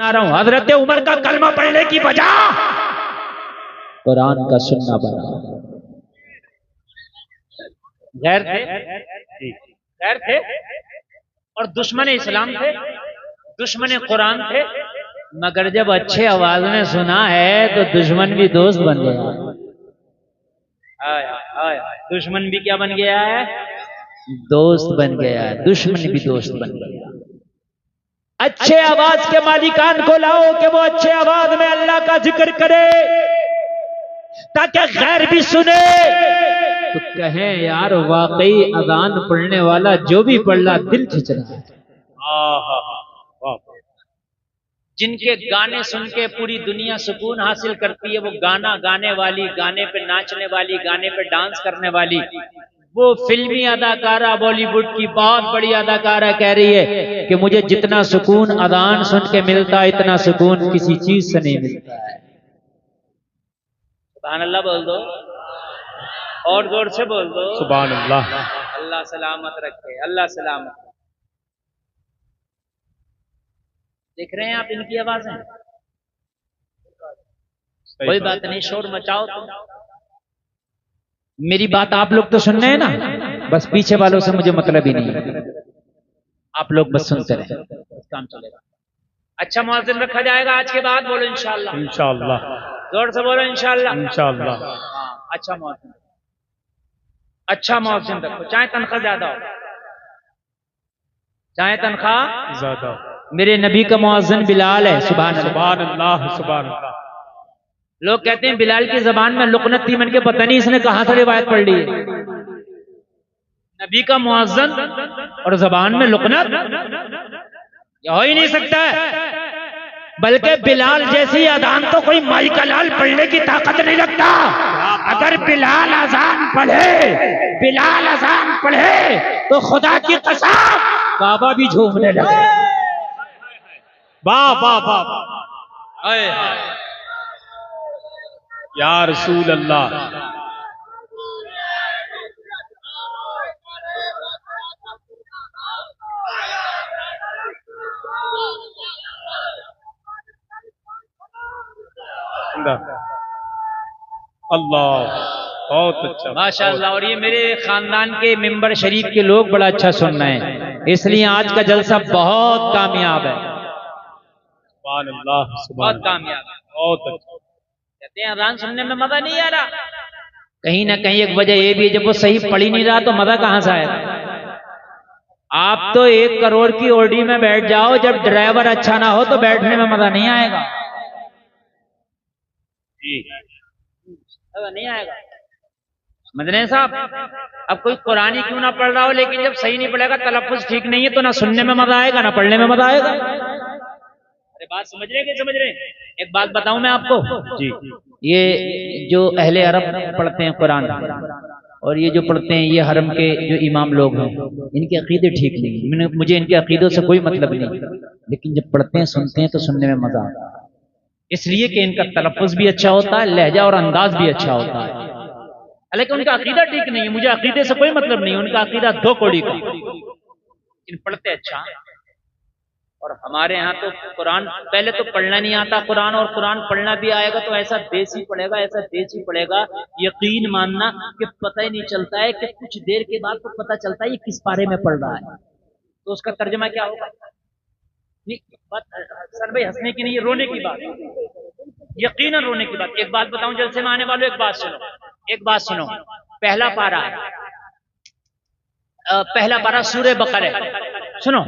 सुना रहा हूं, हजरत उमर का कलमा पढ़ने की बजाय कुरान का सुनना बना। गैर थे और दुश्मन इस्लाम थे, दुश्मन कुरान थे, मगर जब अच्छे आवाज में सुना है तो दुश्मन भी दोस्त बन गया। दुश्मन भी क्या बन गया है? दोस्त बन गया है। दुश्मन भी दोस्त बन गया। अच्छे आवाज के मालिकान को लाओ कि वो अच्छे आवाज में अल्लाह का जिक्र करे ताकि गैर भी सुने तो कहें यार वाकई अजान पढ़ने वाला जो भी पढ़ रहा दिल खिंच रहा है। जिनके गाने सुन के पूरी दुनिया सुकून हासिल करती है, वो गाना गाने वाली, गाने पे नाचने वाली, गाने पे डांस करने वाली, वो फिल्मी अदाकारा बॉलीवुड की बहुत बड़ी अदाकारा कह रही है कि मुझे जितना सुकून अजान सुन के मिलता है इतना सुकून किसी चीज से नहीं मिलता है। सुभान अल्लाह बोल दो और जोर से बोल दो सुभान अल्लाह। अल्लाह सलामत रखे, अल्लाह सलामत। देख रहे हैं आप इनकी आवाजें? कोई बात नहीं, शोर मचाओ तुम। मेरी बात आप लोग तो सुन रहे हैं ना, बस पीछे वालों से मुझे मतलब ही नहीं है। आप लोग बस सुनते रहे, काम चलेगा। अच्छा मुअज्जिन रखा जाएगा आज के बाद, बोलो इंशाअल्लाह। इंशाअल्लाह, जोर से बोलो इंशाअल्लाह। इंशाअल्लाह। अच्छा मुअज्जिन, अच्छा मुअज्जिन रखो, चाहे तनख्वाह ज्यादा हो, चाहे तनख्वाह ज्यादा। मेरे नबी का मुअज्जिन बिलाल है। सुभान अल्लाह, सुभान अल्लाह। लोग कहते हैं बिलाल की जबान में लुकनत थी, मन के पता नहीं इसने कहां से रिवायत पढ़ ली है। नबी का मुअज्जिन और जबान में लुकनत हो ही नहीं सकता है। बल्कि बिलाल जैसी अजान तो कोई माई का लाल पढ़ने की ताकत नहीं रखता। अगर बिलाल अजान पढ़े, बिलाल अजान पढ़े तो खुदा की कसम काबा भी झूमने लगे। वाह वाह वाह, या रसूल अल्लाह। अल्लाह, बहुत अच्छा, माशाअल्लाह। और ये मेरे खानदान के मिंबर शरीफ के लोग बड़ा अच्छा सुन रहे हैं, इसलिए आज का जलसा बहुत कामयाब है। सुभान अल्लाह, बहुत कामयाब है, बहुत अच्छा। कहते हैं अजान सुनने में मजा नहीं आ रहा। कहीं ना कहीं एक वजह ये भी है, जब वो सही पढ़ ही नहीं रहा तो मजा कहां से आएगा। आप तो 1 करोड़ की ओडी में बैठ जाओ, जब ड्राइवर अच्छा ना हो तो बैठने में मजा नहीं आएगा। नहीं आएगा, समझ रहे हैं साहब। अब कोई कुरान ही क्यों ना पढ़ रहा हो, लेकिन जब सही नहीं पढ़ेगा, तलफ्फुज ठीक नहीं है, तो ना सुनने में मजा आएगा ना पढ़ने में मजा आएगा। अरे बात समझ रहे हैं कि समझ रहे हैं? एक बात बताऊं मैं आपको जी, ये जो अहले अरब पढ़ते हैं कुरान और ये जो पढ़ते हैं ये हरम के जो इमाम लोग हैं, इनके अकीदे ठीक नहीं। मुझे इनके अकीदों से कोई मतलब नहीं, लेकिन जब पढ़ते हैं सुनते हैं तो सुनने में मजा आता है, इसलिए कि इनका तलफ्फुज भी अच्छा होता है, लहजा और अंदाज भी अच्छा होता है। हालांकि उनका अकीदा ठीक नहीं है, मुझे अकीदे से कोई मतलब नहीं, उनका अकीदा 2 कौड़ी का, लेकिन पढ़ते अच्छा। और हमारे यहाँ तो कुरान पहले तो पढ़ना नहीं आता कुरान, और कुरान पढ़ना भी आएगा तो ऐसा देसी पढ़ेगा, ऐसा देसी पढ़ेगा, यकीन मानना कि पता ही नहीं चलता है, कि कुछ देर के बाद तो पता चलता है ये किस पारे में पढ़ रहा है। तो उसका तर्जमा क्या होगा? बात सर भाई हंसने की नहीं, ये रोने की बात, यकीनन रोने की बात। एक बात बताऊं जलसे में आने वालों, एक बात सुनो, एक बात सुनो। पहला पारा सूरह बकरा, सुनो।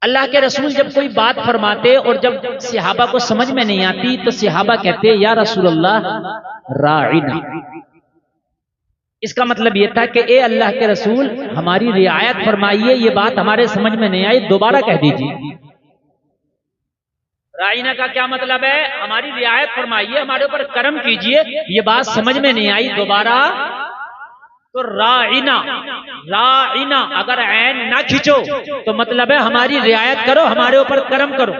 अल्लाह के रसूल जब कोई बात फरमाते और जब सहाबा को समझ में नहीं आती तो सहाबा कहते या रसूल अल्लाह राइना। इसका मतलब यह था कि ए अल्लाह के रसूल हमारी रियायत फरमाइए, ये बात हमारे समझ में नहीं आई, दोबारा कह दीजिए। राइना का क्या मतलब है? हमारी रियायत फरमाइए, हमारे ऊपर करम कीजिए, ये बात समझ में नहीं आई, दोबारा। तो राइना, राइना अगर ऐन ना खींचो तो मतलब है हमारी रियायत करो, हमारे ऊपर करम करो।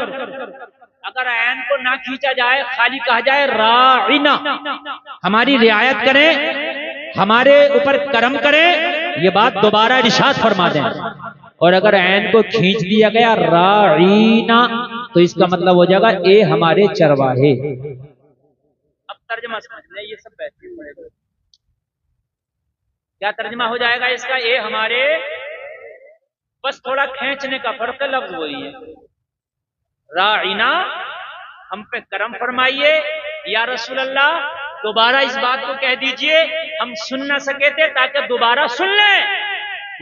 अगर ऐन को ना खींचा जाए, खाली कहा जाए राइना, हमारी रियायत करें, हमारे ऊपर करम करें, ये बात दोबारा इरशाद फरमा दें। और अगर ऐन को खींच दिया गया राईना तो इसका मतलब हो जाएगा ए हमारे चरवाहे। अब तर्जमा समझना, ये सब बैठे पड़ेगा। क्या तर्जमा हो जाएगा इसका? ए हमारे, बस थोड़ा खींचने का फर्क है, लफ्ज वही है। राईना हम पे करम फरमाइए या रसूल अल्लाह, दोबारा इस बात को कह दीजिए, हम सुन ना सके थे ताकि दोबारा सुन लें।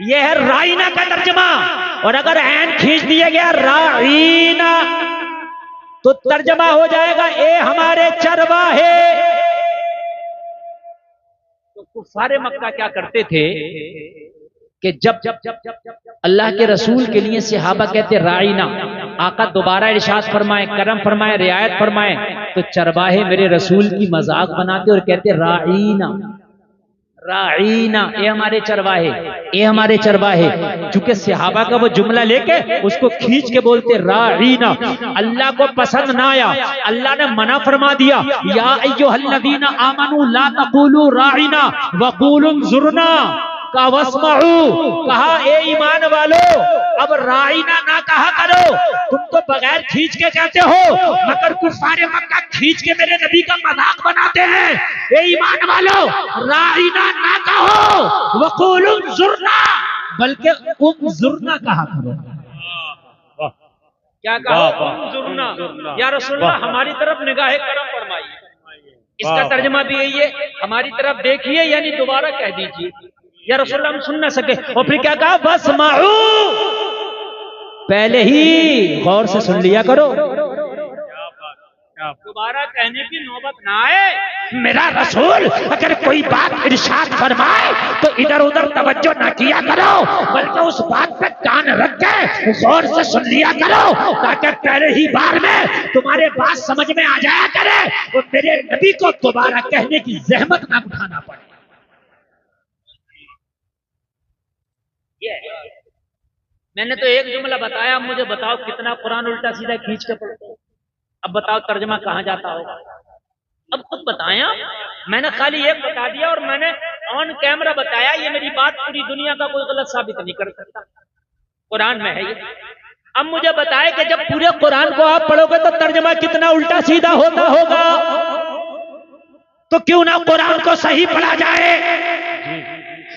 यह है राईना का तर्जमा। और अगर ऐन खींच दिया गया राईना तो तर्जमा हो जाएगा ए हमारे चरवाहे। तो कुफारे मक्का क्या करते थे कि जब अल्लाह के रसूल के लिए सहाबा कहते राईना, आका दोबारा इरशाद फरमाए, करम फरमाए, रियायत फरमाए, तो चरवाहे मेरे रसूल की मजाक बनाते और कहते राईना, राईना, ये हमारे चरवाहे, ये हमारे चरवाहे। चूंकि सहाबा का वो जुमला लेके उसको खींच के बोलते राईना, अल्लाह को पसंद ना आया, अल्लाह ने मना फरमा दिया, या अय्युहल्लज़ीना आमनू ला तक़ूलू राईना वक़ूलू ज़ुरना का वस्मऊ, कहा ए ईमान वालो अब राईना ना कहा करो, तुम तो बगैर खींच के कहते हो, मगर कुफारे मक्का खींच के मेरे नबी का मजाक बनाते हैं। ए ईमान वालो राईना ना कहो, वक़ूलू ज़ुरना, बल्कि उन्ज़ुरना कहा करो। क्या कहा? उन्ज़ुरना, या रसूलल्लाह हमारी तरफ निगाहे करम फरमाइए। इसका तर्जुमा भी यही है, हमारी तरफ देखिए, यानी दोबारा कह दीजिए या रसूलल्लाह हम सुन ना सके। और फिर क्या कहा? वस्माऊ, पहले ही गौर से सुन लिया करो, दोबारा कहने की नौबत ना आए। मेरा रसूल अगर कोई बात इरशाद फरमाए तो इधर उधर तवज्जो ना किया करो, बल्कि उस बात पे कान रख के गौर से सुन लिया करो, ताकि पहले ही बार में तुम्हारे बात समझ में आ जाया करे और मेरे नबी को दोबारा कहने की जहमत ना उठाना पड़े। मैंने तो एक जुमला बताया, अब मुझे बताओ कितना कुरान उल्टा सीधा खींच के पढ़ते हो। अब बताओ तर्जमा कहां जाता होगा? अब खुद बताया, मैंने खाली एक बता दिया और मैंने ऑन कैमरा बताया। ये मेरी बात पूरी दुनिया का कोई गलत साबित नहीं कर सकता, कुरान में है ये। अब मुझे बताए कि जब पूरे कुरान को आप पढ़ोगे तो तर्जमा कितना उल्टा सीधा होता होगा, तो क्यों ना कुरान को सही पढ़ा जाए।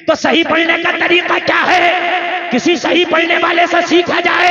तो सही पढ़ने का तरीका क्या है? किसी सही पढ़ने वाले से सीखा जाए।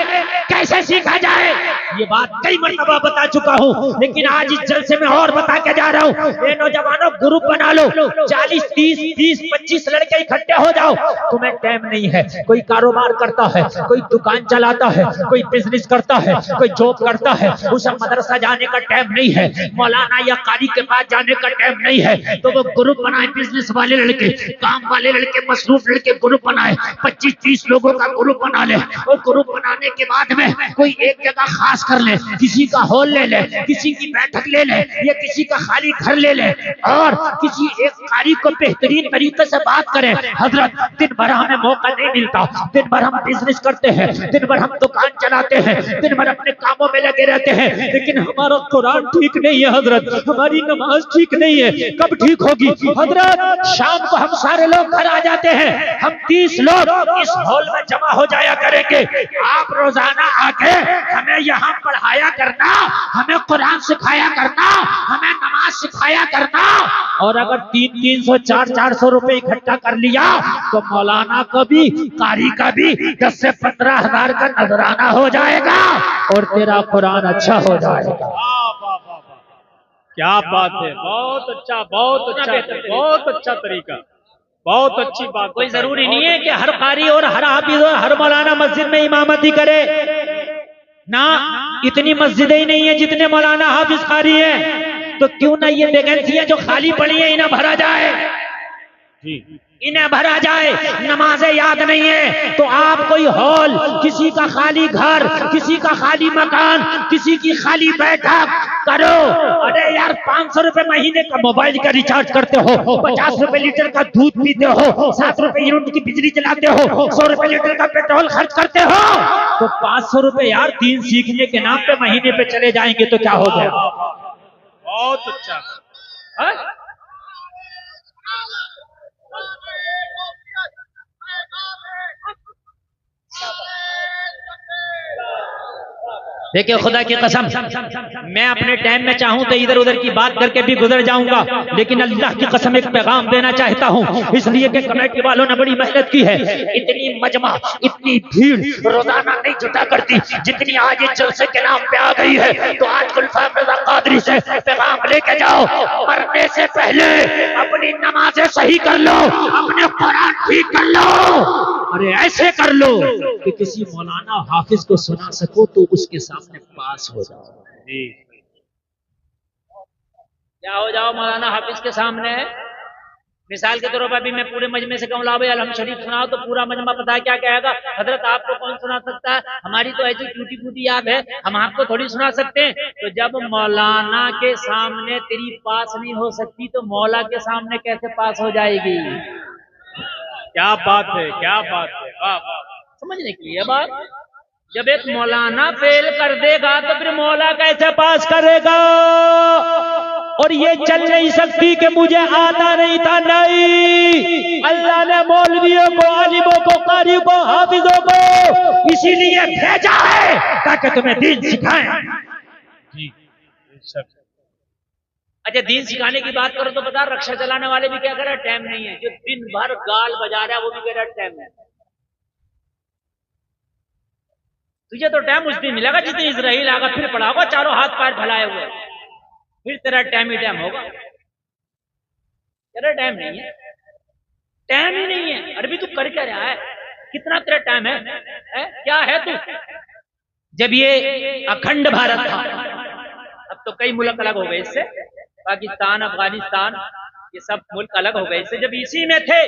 कैसे सीखा जाए ये बात कई मरतबा बता चुका हूँ, लेकिन आज इस जलसे में और बता के जा रहा हूँ। ये नौजवानों ग्रुप बना लो, 40, 30, 20, 25 लड़के इकट्ठे हो जाओ। तुम्हें टाइम नहीं है, कोई कारोबार करता है, कोई दुकान चलाता है, कोई बिजनेस करता है, कोई जॉब करता है, उसे मदरसा जाने का टाइम नहीं है, मौलाना या कारी के पास जाने का टाइम नहीं है, तो वो ग्रुप बनाए, बिजनेस वाले लड़के, काम वाले लड़के, मसरूफ लड़के ग्रुप बनाए, 25-30 लोगों का ग्रुप बना ले। और ग्रुप बनाने के बाद में कोई एक जगह खास कर ले, किसी का हॉल ले ले, किसी की बैठक ले ले, या किसी का खाली घर ले ले, और किसी एक कारी को बेहतरीन तरीके से बात करें। हजरत दिन भर हमें मौका नहीं मिलता, दिन भर हम बिजनेस करते हैं, दिन भर हम दुकान चलाते हैं, दिन भर अपने कामों में लगे रहते हैं, लेकिन हमारा कुरान ठीक नहीं है हजरत, हमारी नमाज ठीक नहीं है। कब ठीक होगी हजरत? शाम को हम सारे लोग घर आ जाते हैं, हम 30 लोग इस हॉल में जमा हो जाया करेंगे। आप रोजाना आके हमें यहाँ पढ़ाया करना, हमें कुरान सिखाया करना, हमें नमाज सिखाया करना। और अगर 300, 400 रुपए इकट्ठा कर लिया तो मौलाना का भी, कारी का भी 10 से 15 हजार का नजराना हो जाएगा और तेरा कुरान अच्छा हो जाएगा। क्या बात है, बहुत अच्छा, बहुत अच्छा, बहुत अच्छा तरीका, बहुत अच्छी बात। कोई जरूरी नहीं है कि हर कारी और हर हाफिज और हर मौलाना मस्जिद में इमामती करे ना, इतनी मस्जिदें ही नहीं है जितने मौलाना हाफिज कारी हैं। तो क्यों ना ये वैकेंसियां जो खाली पड़ी है इन्हें भरा जाए जी, इन्हें भरा जाए। नमाजें याद नहीं है तो आप कोई हॉल, किसी का खाली घर, किसी का खाली मकान, किसी की खाली बैठक करो। अरे यार 500 रुपए महीने का मोबाइल का रिचार्ज करते हो, 50 रुपए लीटर का दूध पीते हो, 7 रुपए यूनिट की बिजली चलाते हो, 100 रुपए लीटर का पेट्रोल खर्च करते हो, तो 500 रुपए यार दीन सीखने के नाम पे महीने पे चले जाएंगे तो क्या हो गया? बहुत अच्छा। देखिए खुदा की कसम, मैं अपने टाइम में चाहूं तो इधर उधर की बात करके भी गुजर जाऊंगा, लेकिन अल्लाह की कसम एक पैगाम देना चाहता हूं, इसलिए कि कमेटी वालों ने बड़ी मेहनत की है। इतनी मजमा, इतनी भीड़ रोजाना नहीं जुटा करती जितनी आज ये जलसे के नाम पे आ गई है। तो आज गुलफाम रज़ा क़ादरी से पैगाम लेके जाओ, मरने से पहले अपनी नमाजें सही कर लो, अपने कुरान ठीक कर लो। अरे ऐसे कर लो कि किसी मौलाना हाफिज को सुना सको तो उसके सामने पास हो जाओ। क्या हो जाओ मौलाना हाफिज के सामने। मिसाल के तौर पर भी मैं पूरे मजमे से कहूँ ला भाई अलहम शरीफ सुनाओ, तो पूरा मजमा पता है क्या कहेगा, हजरत आपको कौन सुना सकता है, हमारी तो ऐसी टूटी फूटी याद है, हम आपको थोड़ी सुना सकते हैं। तो जब मौलाना के सामने तेरी पास नहीं हो सकती तो मौला के सामने कैसे पास हो जाएगी। क्या बात है, क्या बात है, वाह वाह। समझने के लिए बात, जब एक मौलाना फेल कर देगा तो फिर मौला कैसे पास करेगा। और ये चल नहीं सकती कि मुझे आता नहीं था, नहीं, अल्लाह ने मौलवियों को, आलिमों को, कारी को, हाफिजों को इसीलिए भेजा है ताकि तुम्हें दीन सिखाएं। जी सब। अच्छा, दीन सिखाने की बात करो तो बता, रक्षा चलाने वाले भी क्या कर रहे हैं, टाइम नहीं है। जो दिन भर गाल बजा रहा है वो भी कह रहा है टाइम नहीं। तुझे तो टाइम उस दिन मिलेगा जिस दिन इजराइल आगा, फिर पड़ा होगा चारों हाथ पैर फैलाए हुए, फिर तेरा टाइम ही टाइम होगा। तेरा टाइम नहीं है, टाइम ही नहीं है। अरे भी तू कर क्या रहा है, कितना तेरा टाइम है? क्या है तू। जब ये अखंड भारत था, अब तो कई मुल्क अलग हो गए इससे, पाकिस्तान, अफगानिस्तान, ये सब मुल्क अलग हो गए इससे। जब इसी में थे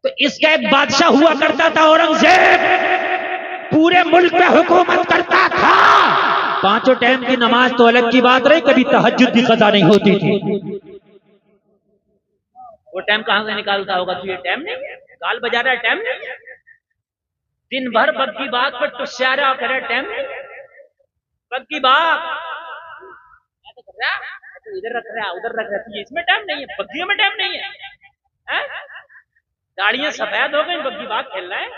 तो इसका एक बादशाह हुआ करता था औरंगजेब, पूरे मुल्क पे हुकूमत करता था। पांचों टाइम की नमाज तो अलग की बात रही, कभी तहज्जुद की कज़ा नहीं होती थी। वो टाइम कहां से निकालता होगा तू, ये टाइम नहीं है, गाल बजा रहा है टाइम नहीं है, दिन भर बग की बात पर टुस्या रहा और कह रहा टाइम नहीं है। बग की बात इधर रख रहा, उधर रख रहा, तुझे इसमें टाइम नहीं है, बग्गियों में टाइम नहीं है। गाड़ियां सफेद हो गई, बग्गी बात खेल रहा है।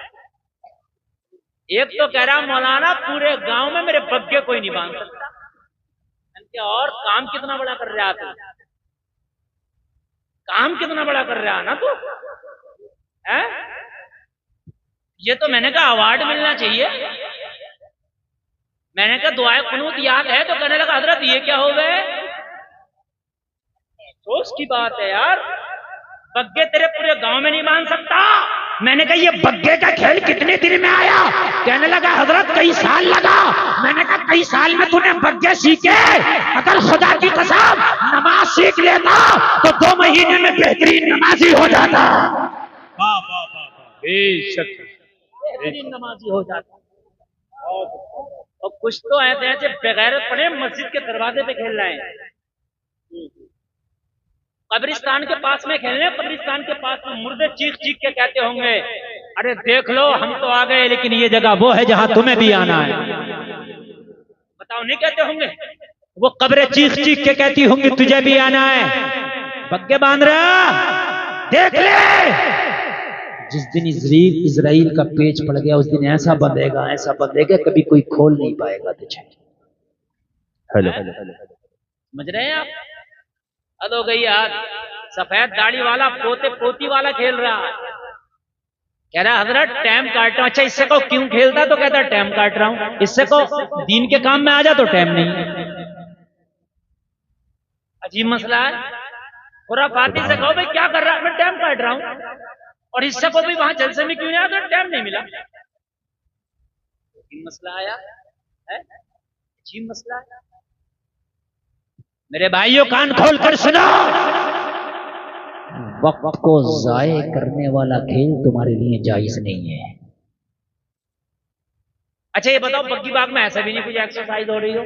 एक तो कह रहा मौलाना पूरे गांव में मेरे बग्गे कोई नहीं बांध सकता। और काम कितना बड़ा कर रहा तू, काम कितना बड़ा कर रहा ना तू है। ये तो मैंने कहा अवार्ड मिलना चाहिए। मैंने कहा दुआए कुनूत याद है, तो कहने लगा हजरत ये क्या हो गए। सोच की बात है यार, बग्गे तेरे पूरे गांव में नहीं मान सकता। मैंने कहा ये बग्गे का खेल कितने दिन में आया। कहने लगा हजरत कई साल लगा। मैंने कहा कई साल में तूने बग्गे सीखे, अगर खुदा की कसम नमाज सीख लेता तो 2 महीने में बेहतरीन नमाजी हो जाता। वाह वाह वाह, बेशक बेहतरीन नमाजी हो जाता। और कुछ तो ऐसे ऐसे बगैर पड़े मस्जिद के दरवाजे पे खेल रहे हैं, कब्रिस्तान के पास में खेलने, कब्रिस्तान के पास में मुर्दे चीख चीख के कहते होंगे अरे देख लो हम तो आ गए, लेकिन ये जगह वो है जहां तुम्हें भी आना है। बताओ नहीं कहते होंगे, वो कब्रें चीख चीख के कहती होंगी तुझे भी आना है। बग्गे बांध रहा, देख ले जिस दिन इजराइल का पेज पड़ गया उस दिन ऐसा बंधेगा, ऐसा बंधेगा कभी कोई खोल नहीं पाएगा तुझे। हेलो, समझ रहे हैं आप। हद हो गई यार, सफेद दाढ़ी वाला पोते पोती वाला खेल रहा है, कह रहा हजरत टाइम काट रहा हूं। अच्छा इससे को क्यों खेलता, तो कहता टाइम काट रहा हूं। इससे को दीन के काम में आ जा तो टाइम नहीं। अजीब मसला है। खुराफाती से कहो भाई क्या कर रहा है, मैं टाइम काट रहा हूं, और इससे को भी वहां जलसे में क्यों नहीं आया, तो टाइम नहीं मिला। अजीब मसला आया है, अजीब मसला है। मेरे भाइयों कान खोल कर सुनो, वक्त को जाये करने वाला खेल तुम्हारे लिए जायज नहीं है। अच्छा ये बताओ बग्गी बाग में ऐसा भी नहीं कुछ एक्सरसाइज हो रही हो,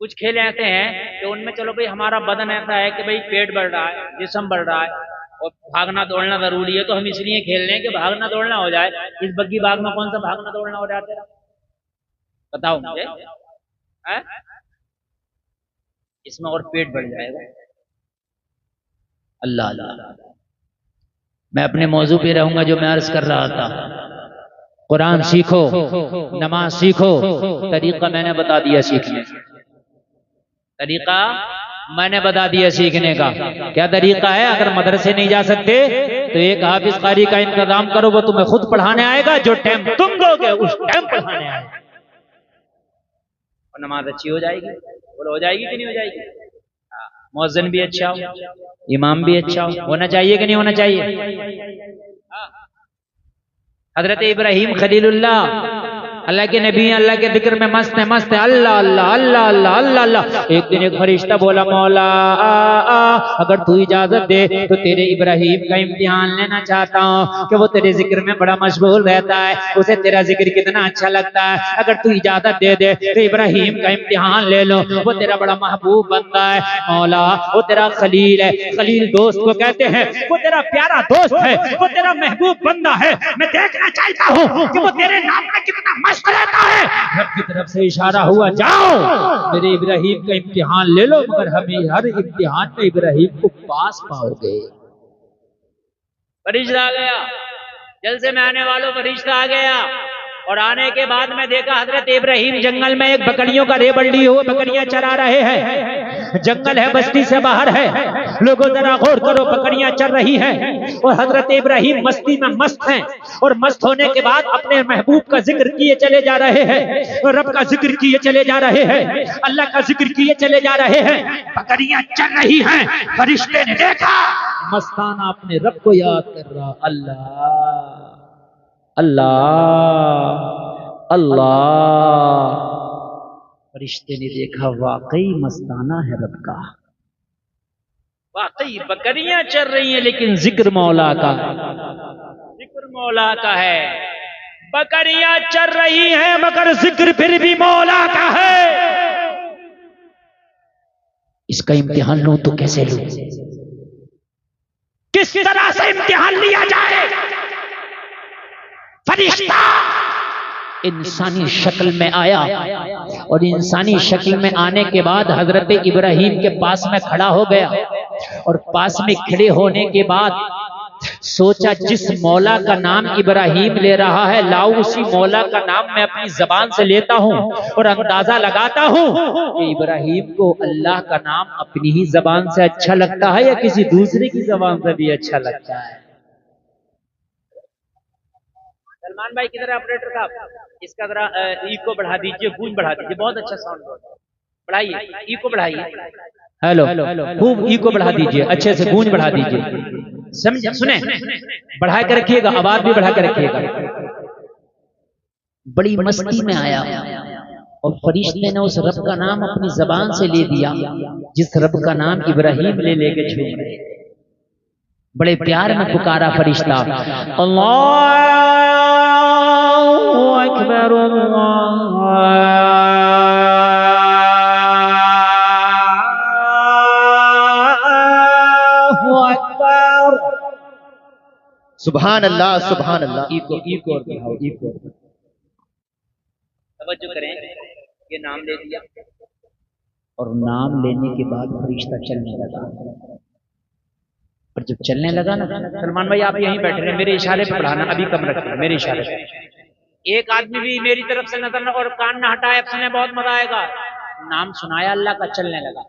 कुछ खेल ऐसे हैं कि उनमें चलो भाई हमारा बदन ऐसा है कि भाई पेट बढ़ रहा है, जिस्म बढ़ रहा है और भागना दौड़ना जरूरी है, तो हम इसलिए खेल रहे हैं कि भागना दौड़ना हो जाए। इस बग्गी बाग में कौन सा भागना दौड़ना हो जाता है, बताओ मुझे है? इसमें और पेट बढ़ जाएगा। अल्लाह अल्लाह। मैं अपने मौजू पे रहूंगा जो मैं अर्ज कर रहा था। कुरान सीखो, नमाज सीखो, तरीका मैंने बता दिया सीखने का। तरीका मैंने बता दिया सीखने का। क्या तरीका है? अगर मदरसे नहीं जा सकते तो एक हाफिज कारी का इंतजाम करो, वो तुम्हें खुद पढ़ाने आएगा, जो टाइम तुम दोगे उस टाइम पढ़ाने आएगा, और नमाज अच्छी हो जाएगी। बोलो हो जाएगी कि नहीं हो जाएगी? मुअज्जिन भी अच्छा हो, इमाम भी अच्छा हो, होना चाहिए कि नहीं होना चाहिए? हजरत इब्राहिम खलीलुल्लाह अल्लाह के नबी, अल्लाह के जिक्र में मस्त है, मस्त है, अल्लाह अल्लाह अल्लाह अल्लाह अल्लाह अल्लाह। एक दिन एक फरिश्ता बोला, मौला अगर तू इजाजत दे तो तेरे इब्राहिम का इम्तिहान लेना चाहता हूँ कि वो तेरे जिक्र में बड़ा मशगूल रहता है, उसे तेरा जिक्र कितना अच्छा लगता है। अगर तू इजाजत दे दे तो इब्राहिम का इम्तिहान ले लो, वो तेरा बड़ा महबूब बनता है। मौला वो तेरा खलील है, खलील दोस्त को कहते हैं, वो तेरा प्यारा दोस्त है, वो तेरा महबूब बंदा है। मैं देखना चाहता हूँ कि वो तेरे नाम में कितना मस्त रहता है। रब की तरफ से इशारा हुआ, जाओ मेरे इब्राहिम का इम्तिहान ले लो, मगर हमें हर इम्तिहान में इब्राहिम को पास पाओगे। फरिश्ता आ गया, जलसे में आने वालों फरिश्ता आ गया, और आने के बाद में देखा हजरत इब्राहिम जंगल में एक बकरियों का रेबड़ी हो, बकरियां चरा रहे हैं। जंगल है, बस्ती से बाहर है। लोगों जरा गौर करो, बकरियां चर रही हैं और हजरत इब्राहिम मस्ती में मस्त हैं, और मस्त होने के बाद अपने महबूब का जिक्र किए चले जा रहे हैं, और रब का जिक्र किए चले जा रहे हैं, अल्लाह का जिक्र किए चले जा रहे हैं। बकरियां चर रही हैं। फरिश्ते ने देखा मस्ताना अपने रब को याद कर रहा, अल्लाह अल्लाह अल्लाह। फरिश्ते ने देखा वाकई मस्ताना है रब का, वाकई बकरियां चल रही हैं लेकिन जिक्र मौला का, जिक्र मौला का है। बकरियां चल रही हैं मगर जिक्र फिर भी मौला का है। इसका इम्तिहान लूं तो कैसे लूं? किस तरह से इम्तिहान लिया जाए? फरिश्ता इंसानी शक्ल में आया, और इंसानी शक्ल में आने के बाद हजरत इब्राहिम के पास में खड़ा हो गया, और पास में खड़े होने के बाद सोचा, जिस मौला का नाम इब्राहिम ले रहा है, लाओ उसी मौला का नाम मैं अपनी जबान से लेता हूँ, और अंदाजा लगाता हूँ कि इब्राहिम को अल्लाह का नाम अपनी ही जबान से अच्छा लगता है या किसी दूसरे की जबान से भी अच्छा लगता है। सलमान भाई किधर है ऑपरेटर साहब? इसका जरा इको बढ़ा दीजिए, गूंज बढ़ा दीजिए, बहुत अच्छा साउंड बढ़ाइए, इको बढ़ाइए। हेलो, खूब इको बढ़ा दीजिए, अच्छे से गूंज बढ़ा दीजिए, समझ सुने, बढ़ा कर रखिएगा, आवाज भी बढ़ा कर रखिएगा। बड़ी मस्ती में आया, और फरिश्ते ने उस रब का नाम अपनी जबान से ले दिया जिस रब का नाम इब्राहिम ले लेके झूम रहे। बड़े प्यार में पुकारा फरिश्ता, अल्लाह अकबर अकबर, सुभान अल्लाह सुभान अल्लाह। इको और बढ़ाओ, इको। तवज्जो करें, ये नाम ले दिया, और नाम लेने के बाद फरिश्ता चलने लगा। और जब चलने लगा ना, सलमान भाई आप यहीं बैठे रहे, मेरे इशारे पे बढ़ाना, अभी कम रखिए मेरे इशारे पे। एक आदमी भी मेरी तरफ से नजर न और कान न हटाए, सुने, बहुत मजा आएगा। नाम सुनाया अल्लाह का, चलने लगा।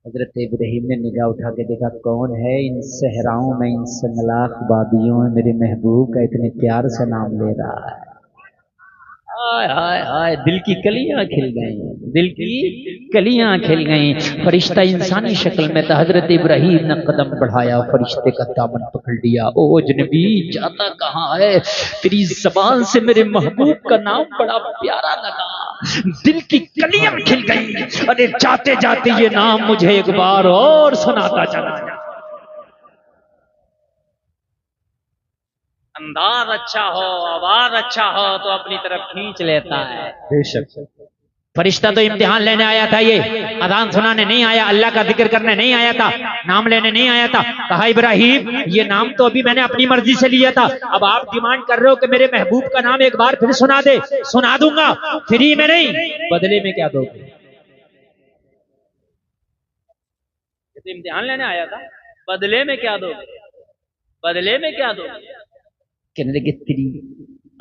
हजरत इब्राहिम ने निगाह उठा के देखा, कौन है इन सहराओं में, इन संगलाख वादियों में मेरे महबूब का इतने प्यार से नाम ले रहा है। हाय हाय हाय, दिल की कलियां खिल गई, दिल की कलियां खिल गई। फरिश्ता इंसानी शक्ल में था। हजरत इब्राहिम ने कदम बढ़ाया, फरिश्ते का दामन पकड़ लिया। ओ अजनबी, जाता कहाँ है? तेरी जबान से मेरे महबूब का नाम बड़ा प्यारा लगा, दिल की कलियां खिल गई। अरे जाते जाते ये नाम मुझे एक बार और सुनाता चला। अंदाज अच्छा हो, आवाज अच्छा हो तो अपनी तरफ खींच लेता है। बेशक। फरिश्ता तो इम्तिहान लेने आया था, ये अजान सुनाने नहीं आया, अल्लाह का जिक्र करने नहीं आया था, नाम लेने नहीं आया था। कहा इब्राहिम, ये नाम तो अभी मैंने अपनी मर्जी से लिया था, अब आप डिमांड कर रहे हो कि मेरे महबूब का नाम एक बार फिर सुना दे। सुना दूंगा, फ्री में नहीं, बदले में क्या दोगे? तो इम्तिहान लेने आया था, बदले में क्या दोगे? बदले में क्या दोगे? कहने लगे, तेरी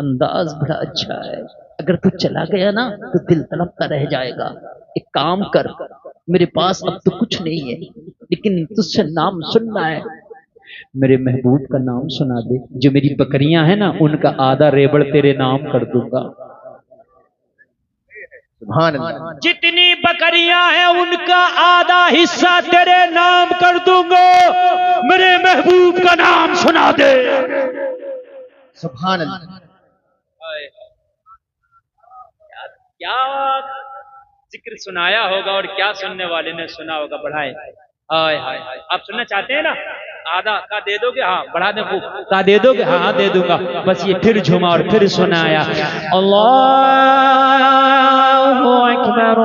अंदाज बड़ा अच्छा है। अगर तू चला गया ना तो दिल तड़पता रह जाएगा। एक काम कर, मेरे पास अब तो कुछ नहीं है, लेकिन तुझसे नाम सुनना है। मेरे महबूब का नाम सुना दे। जो मेरी बकरियां हैं ना, उनका आधा रेबड़ तेरे नाम कर दूंगा। सुभान अल्लाह। जितनी बकरियां हैं उनका आधा हिस्सा तेरे नाम कर दूंगा। मेरे महबूब का नाम सुना दे। सुभान अल्लाह। क्या जिक्र सुनाया होगा और क्या सुनने वाले ने सुना होगा। बढ़ाए। हाय हाय हाय। आप सुनना चाहते हैं ना? आधा का दे दोगे? हाँ बढ़ा दे खूब। का दे दोगे? हाँ हाँ दे दूंगा। बस ये फिर झूमा और फिर सुनाया। अल्लाहु अकबर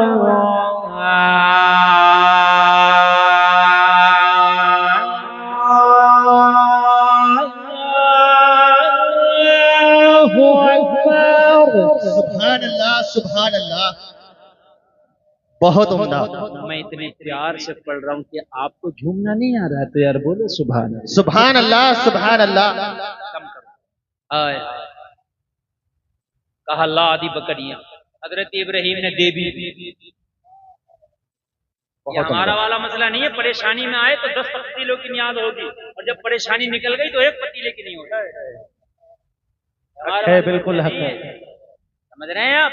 सुभान अल्लाह सुभान अल्लाह। बहुत उम्दा। मैं इतने प्यार से पढ़ रहा हूँ कि आपको झूमना नहीं आ रहा है, तो यार बोलो सुभान अल्लाह। सुभान अल्लाह सुभान अल्लाह। कम करो। हाय हाय। कहा ला आदि बकरियां। हजरत इब्राहिम ने दे भी। ये हमारा वाला मसला नहीं है। परेशानी में आए तो 10 पतीलों की नियाद होगी, और जब परेशानी निकल गई तो एक पतीले की नहीं होगी। है, बिल्कुल हक है। समझ रहे हैं आप?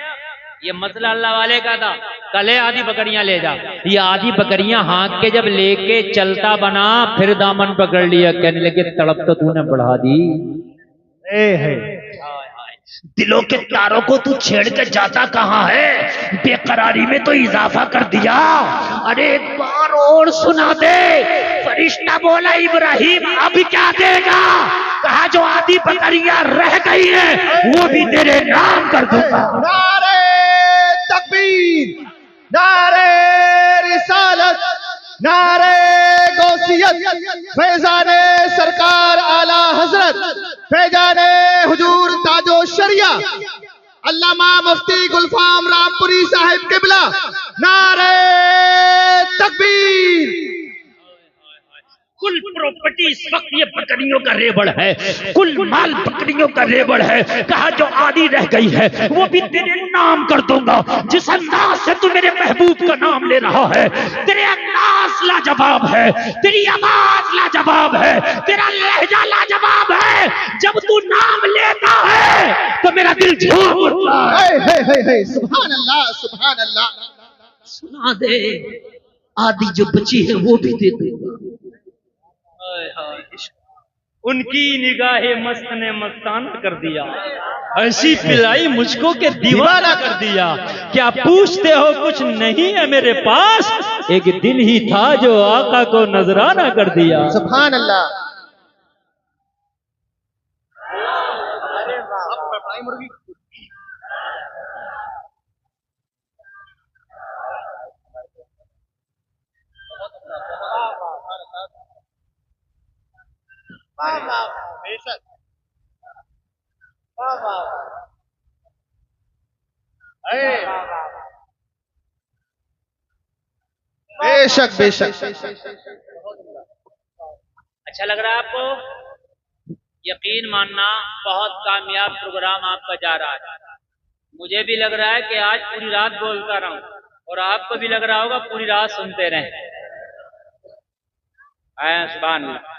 ये मसला अल्लाह वाले का था। कले आधी बकरियां ले जा। ये आधी बकरियां हाँक के जब लेके चलता बना, फिर दामन पकड़ लिया, कहने लगे तड़प तो तूने बढ़ा दी। है। दिलों के तारों को तू छेड़ के जाता कहाँ है? बेकरारी में तो इजाफा कर दिया। अरे एक बार और सुना दे। फरिश्ता बोला इब्राहिम अब क्या देगा? कहा जो आधी बकरियां रह गई हैं वो भी तेरे नाम कर दूंगा। नारे तकबीर, नारे रिसालत, नारे गौसियत, फैजाने सरकार आला हजरत, फैजाने हुजूर ताजो शरिया अल्लामा मुफ्ती गुलफाम रामपुरी साहिब किबला। नारे तकबीर। कुल प्रॉपर्टी इस वक्त ये बकरियों का रेबड़ है, कुल माल बकरियों का रेबड़ है। कहा जो आधी रह गई है वो भी तेरे नाम कर दूंगा। जिस अंदाज से तू मेरे महबूब का नाम ले रहा है, तेरे अंदाज लाजवाब है, तेरी आवाज लाजवाब है, तेरा लहजा लाजवाब है। जब तू नाम लेता है तो मेरा दिल झूम उठता है। सुभान अल्लाह सुभान अल्लाह। सुना दे, आधी जो बची है वो भी दे दूंगा। उनकी निगाहे मस्त ने मस्ताना कर दिया। ऐसी पिलाई मुझको के दीवाना कर दिया। क्या पूछते हो कुछ नहीं है मेरे पास? एक दिन ही था जो आका को नजराना कर दिया। सुभान अल्लाह। बेशक बेशक। अच्छा लग रहा है आपको? यकीन मानना बहुत कामयाब प्रोग्राम आपका जा रहा है। मुझे भी लग रहा है कि आज पूरी रात बोलता रहूं, और आपको भी लग रहा होगा पूरी रात सुनते रहें। सुभान अल्लाह।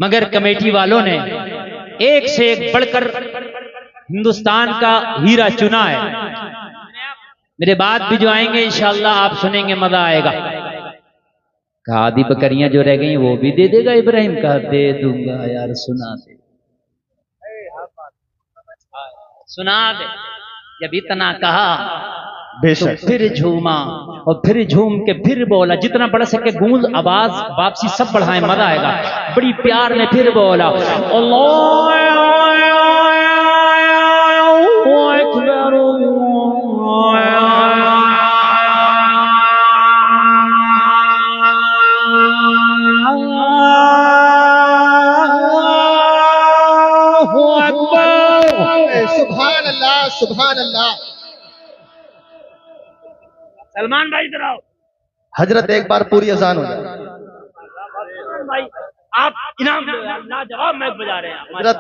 मगर कमेटी वालों ने एक से एक बढ़कर हिंदुस्तान का हीरा चुना है। मेरे बाद भी जो आएंगे इंशाअल्लाह आप सुनेंगे, मजा आएगा। कहा आधी बकरियां जो रह गई वो भी दे देगा इब्राहिम? कहा दे दूंगा यार, सुना दे सुना दे। जब इतना कहा बेशक। तो फिर झूमा, और फिर झूम के फिर बोला। जितना बढ़ सके गूंज आवाज वापसी सब बढ़ाए, मजा आएगा। बड़ी प्यार में फिर बोला अल्लाह अकबर। सुभान अल्लाह सुभान अल्लाह। सलमान भाई इधर आओ। हजरत एक बार पूरी अजान हो जाए। भाई आप इनाम लाजवाब मैच बजा रहे हैं। हजरत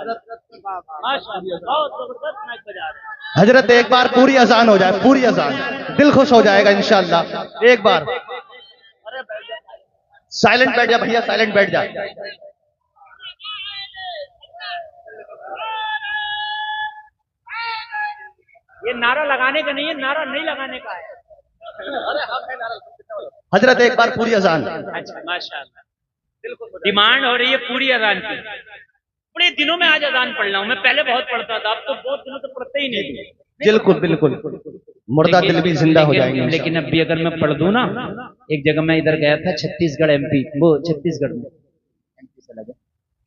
माशाअल्लाह, बहुत जबरदस्त माइक बजा रहे हैं। हजरत एक बार पूरी अजान हो जाए, पूरी अजान, दिल खुश हो जाएगा इंशाअल्लाह। एक बार साइलेंट बैठ जा भैया, साइलेंट बैठ जा। ये नारा लगाने का नहीं है, नारा नहीं लगाने का है। हजरत एक बार पूरी अजान। अच्छा माशाअल्लाह, डिमांड हो रही है पूरी अजान की। बड़े दिनों में आज अजान पढ़ रहा हूँ, मैं पहले बहुत पढ़ता था, अब तो बहुत दिनों से पढ़ते ही नहीं। बिल्कुल बिल्कुल, मुर्दा दिल भी जिंदा हो जाएंगे। लेकिन अभी अगर मैं पढ़ दूं ना, एक जगह मैं इधर गया था छत्तीसगढ़ MP, वो छत्तीसगढ़ में MP से लगा,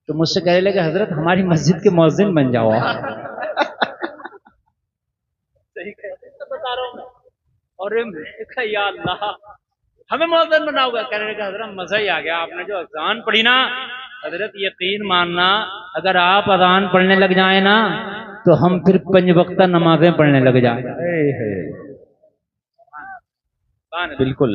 तो मुझसे कहने लगे हजरत हमारी मस्जिद के मौजिन बन जाओ। सही बता रहा हूँ मैं। और मैंने कहा या अल्लाह हमें मौजूद बनाओगे, कहने लगा हजरत मजा ही आ गया, आपने जो अजान पढ़ी ना हजरत, यकीन मानना अगर आप अजान पढ़ने लग जाए ना तो हम फिर 5 वक्ता नमाजें पढ़ने लग जाए। बिल्कुल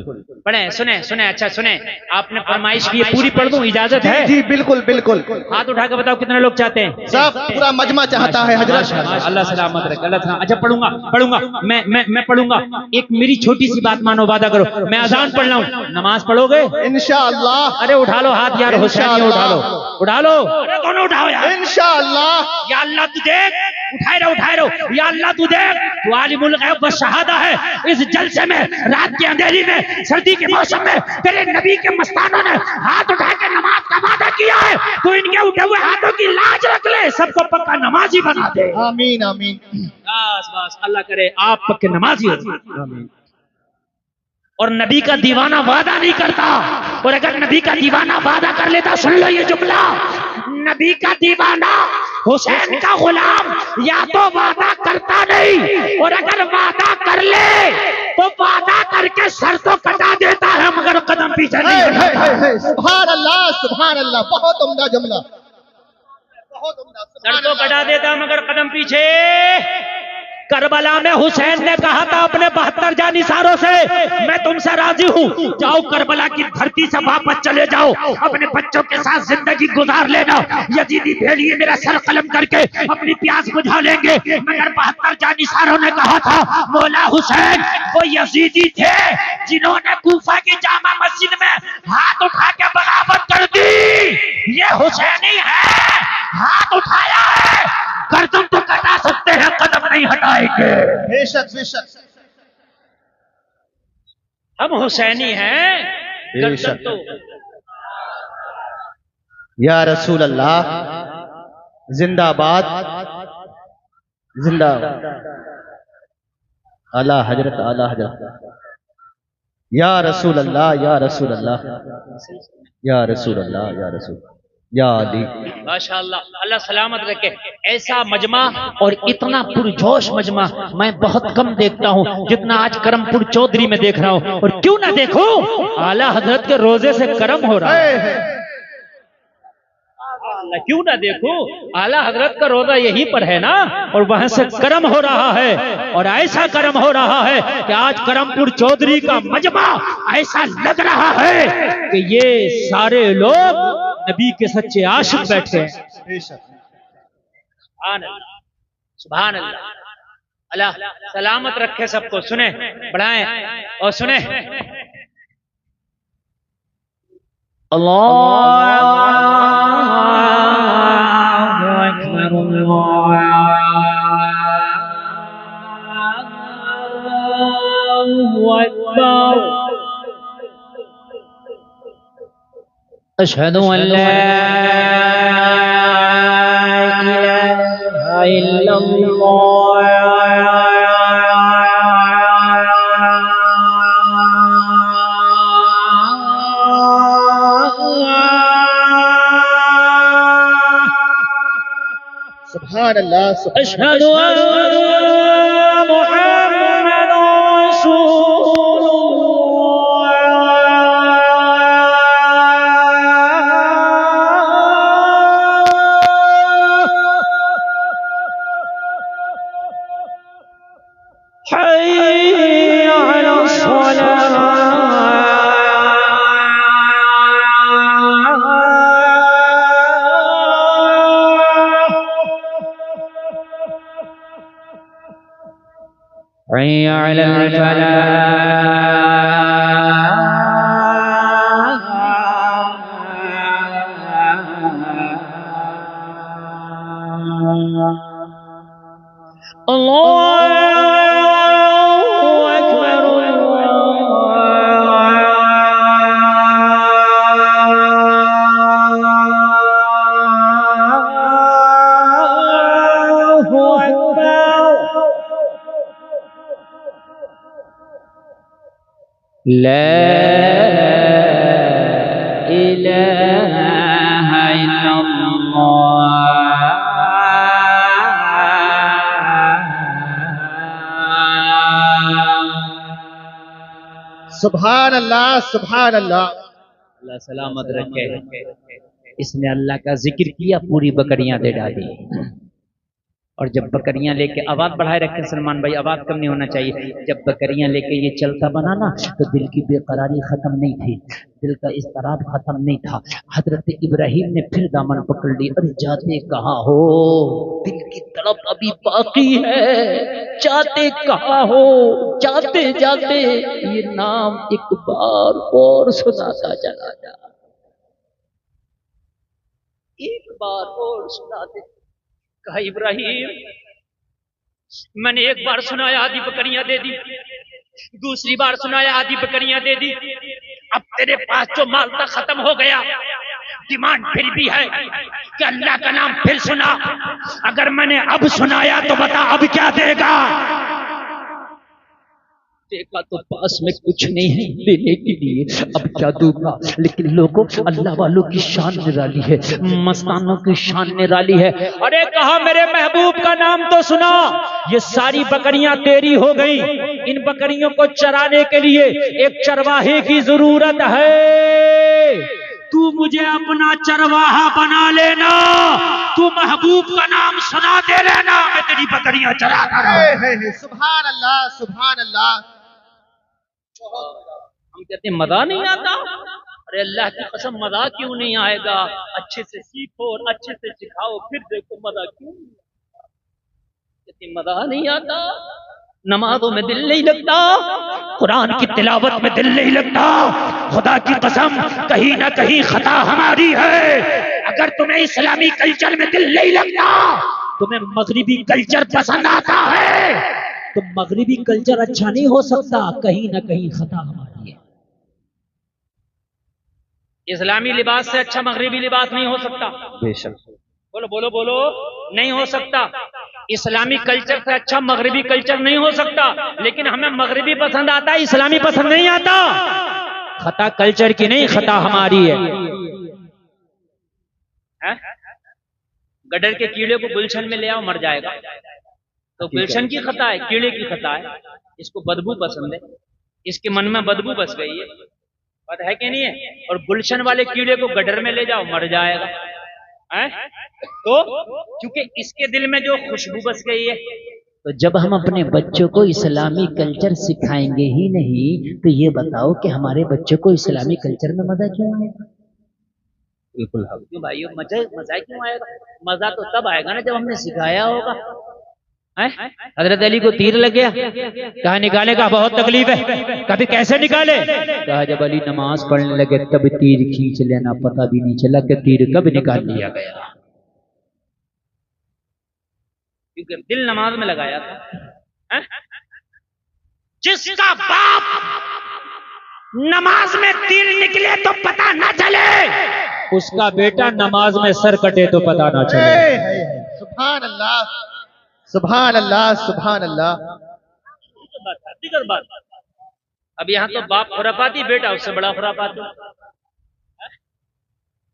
पढ़े, सुने सुने, अच्छा सुने, आपने फरमाइश की, पूरी पढ़ दूं, इजाजत है? जी बिल्कुल बिल्कुल। हाथ उठा के बताओ कितने लोग चाहते हैं? सब पूरा मजमा चाहता है हजरत। अल्लाह सलामत रखे, अल्लाह सलामत। अच्छा पढ़ूंगा पढ़ूंगा, मैं पढ़ूंगा। एक मेरी छोटी सी बात मानो, वादा करो, मैं अजान पढ़ रहा हूँ, नमाज पढ़ोगे इंशाअल्लाह। अरे उठा लो हाथ यार, हुसैनी उठा लो, उठा लो, अरे दोनों उठाओ यार। इंशाअल्लाह। या अल्लाह तू देख, उठाए रहो, या अल्लाह तू देख, तू आलिमुल गैब व शहादा है। इस जलसे में, रात के अंधेरी में, सर्दी के मौसम में तेरे नबी के मस्तानों ने हाथ उठा के नमाज का वादा किया है, तो इनके उठे हुए हाथों की लाज रख ले, सबको पक्का नमाजी बना दे। आमीन आमीन। बस बस, अल्लाह करे आप पक्के नमाजी हो। आमीन। और नबी का दीवाना वादा नहीं करता, और अगर नबी का दीवाना वादा कर लेता, सुन लो ये जुमला, नबी का दीवाना हुसैन का गुलाम या तो वादा करता नहीं, और अगर वादा कर ले तो वादा करके सर तो कटा देता है मगर कदम पीछे नहीं हटाता। सुभान अल्लाह सुभान अल्लाह, बहुत उम्दा जुमला, बहुत उम्दा। सर तो कटा देता मगर कदम पीछे। करबला में हुसैन ने कहा था अपने 72 जानिसारों से, मैं तुमसे राजी हूँ, जाओ करबला की धरती से वापस चले जाओ, अपने बच्चों के साथ जिंदगी गुजार लेना, यजीदी भेड़िए मेरा सर कलम करके अपनी प्यास बुझा लेंगे। मगर 72 जानिसारों ने कहा था, मौला हुसैन वो यजीदी थे जिन्होंने कूफा की जामा मस्जिद में हाथ उठा के बगावत कर दी, ये हुसैनी है, हाथ उठाया है, गर्दन तो कटा सकते हैं, कदम नहीं हटाएंगे। बेशक बेशक, हम हुसैनी हैं, गर्दन तो। या रसूल अल्लाह जिंदाबाद जिंदाबाद। आला हजरत, आला हजरत। या रसूल अल्लाह, या रसूल अल्लाह, या रसूल अल्लाह, या रसूल, या अली। माशाअल्लाह, अल्लाह सलामत रखे। ऐसा मजमा और इतना पुरजोश मजमा मैं बहुत कम देखता हूँ जितना आज करमपुर चौधरी में देख रहा हूँ। और क्यों ना देखो, आला हजरत के रोजे से करम हो रहा है, क्यों ना देखो, आला हजरत का रोजा यहीं पर है ना, और वहां से करम हो रहा है। और ऐसा करम हो रहा है कि आज करमपुर चौधरी का मजमा ऐसा लग रहा है कि ये सारे लोग नबी के सच्चे आशिक बैठे हैं। सुभान अल्लाह, अल्लाह सलामत रखे सबको। सुने, बढ़ाएं और सुने। अशहदु अल्ला इलाहा इल्लल्लाह। सुभान अल्लाह, अशहदु अन्ना मुहम्मदुर रसूलुल्लाह। हय्य अला हय्या अलल फलाह। अल्लाहु अकबर, अल्लाहु अकबर। ला इलाहा इल्लल्लाह। सुभान अल्लाह, सुभान अल्लाह। अल्लाह सलामत रखे। इसने अल्लाह का जिक्र किया, पूरी बकरियां दे डाली। और जब बकरियां लेके, आवाज बढ़ाए रखें सलमान भाई, आवाज कम नहीं होना चाहिए। जब बकरियां लेके ये चलता बना ना, तो दिल की बेकरारी खत्म नहीं थी, दिल का इस्तराब खत्म नहीं था। हजरत इब्राहिम ने फिर दामन पकड़ ली। अरे जाते कहाँ हो, दिल की तड़प अभी बाकी है, जाते कहाँ हो, जाते जाते ये नाम एक बार और सुनाता चला जा, एक बार और सुनाते। कहा इब्राहिम, मैंने एक बार सुनाया आधी बकरियां दे दी, दूसरी बार सुनाया आधी बकरियां दे दी, अब तेरे पास जो माल था खत्म हो गया, डिमांड फिर भी है कि अल्लाह का नाम फिर सुना। अगर मैंने अब सुनाया तो बता अब क्या देगा? देखा तो पास में कुछ नहीं है देने के लिए, अब क्या दूंगा। लेकिन लोगों, अल्लाह वालों की शान निराली है, मस्तानों की शान निराली है। अरे कहा मेरे महबूब का नाम तो सुना। ये सारी बकरियां तेरी हो गई, इन बकरियों को चराने के लिए एक चरवाहे की जरूरत है। तू मुझे अपना चरवाहा बना लेना, तू महबूब का नाम सुना दे लेना, मैं तेरी बकरियां चराता रहूं। सुभान अल्लाह, सुभान अल्लाह। हम कहते हैं मजा नहीं आता। अरे अल्लाह की कसम मजा क्यों नहीं आएगा? अच्छे से सीखो और अच्छे से सिखाओ, फिर देखो मजा क्यों नहीं आता। कहते मजा नहीं आता, नमाजों में दिल नहीं लगता, कुरान की तिलावत में दिल नहीं लगता। खुदा की कसम कहीं ना कहीं खता हमारी है। अगर तुम्हें इस्लामी कल्चर में दिल नहीं लगता, तुम्हें मगरिबी कल्चर पसंद आता है, तो मगरिबी कल्चर अच्छा नहीं हो सकता, कहीं ना कहीं खता हमारी है। इस्लामी लिबास से अच्छा मगरिबी लिबास नहीं हो सकता। बेशक। बोलो बोलो बोलो, नहीं हो सकता। इस्लामी कल्चर से अच्छा मगरिबी कल्चर नहीं हो सकता। लेकिन हमें मगरिबी पसंद आता है, इस्लामी पसंद नहीं आता। खता कल्चर की नहीं, खता हमारी है। गडर के कीड़े को गुलशन में ले आओ, मर जाएगा। तो गुलशन की खता है, कीड़े की खता है। इसको बदबू पसंद है, इसके मन में बदबू बस गई है, बात है कि नहीं है? और गुलशन वाले कीड़े को गडर में ले जाओ, मर जाएगा। तो क्योंकि इसके दिल में जो खुशबू बस गई है। तो जब हम अपने बच्चों को इस्लामी कल्चर सिखाएंगे ही नहीं, तो ये बताओ कि हमारे बच्चों को इस्लामी कल्चर में मजा क्यों आएगा? बिल्कुल क्यों भाइयों, मजा क्यों आएगा? मजा तो तब आएगा ना जब हमने सिखाया होगा। हजरत अली को तीर लग गया, कहा निकाले का बहुत तकलीफ है, कभी कैसे निकाले? कहा जब अली नमाज पढ़ने लगे तब तीर खींच लेना, पता भी नहीं चला कि तीर कब निकाल लिया गया, क्योंकि दिल नमाज में लगाया था। जिसका बाप नमाज में तीर निकले तो पता न चले, उसका बेटा नमाज में सर कटे तो पता ना चले। सुभान अल्लाह, सुभान अल्लाह, सुभान अल्लाह। बात। अब यहाँ तो बाप खुरापाती, बेटा उससे बड़ा खुरापाती।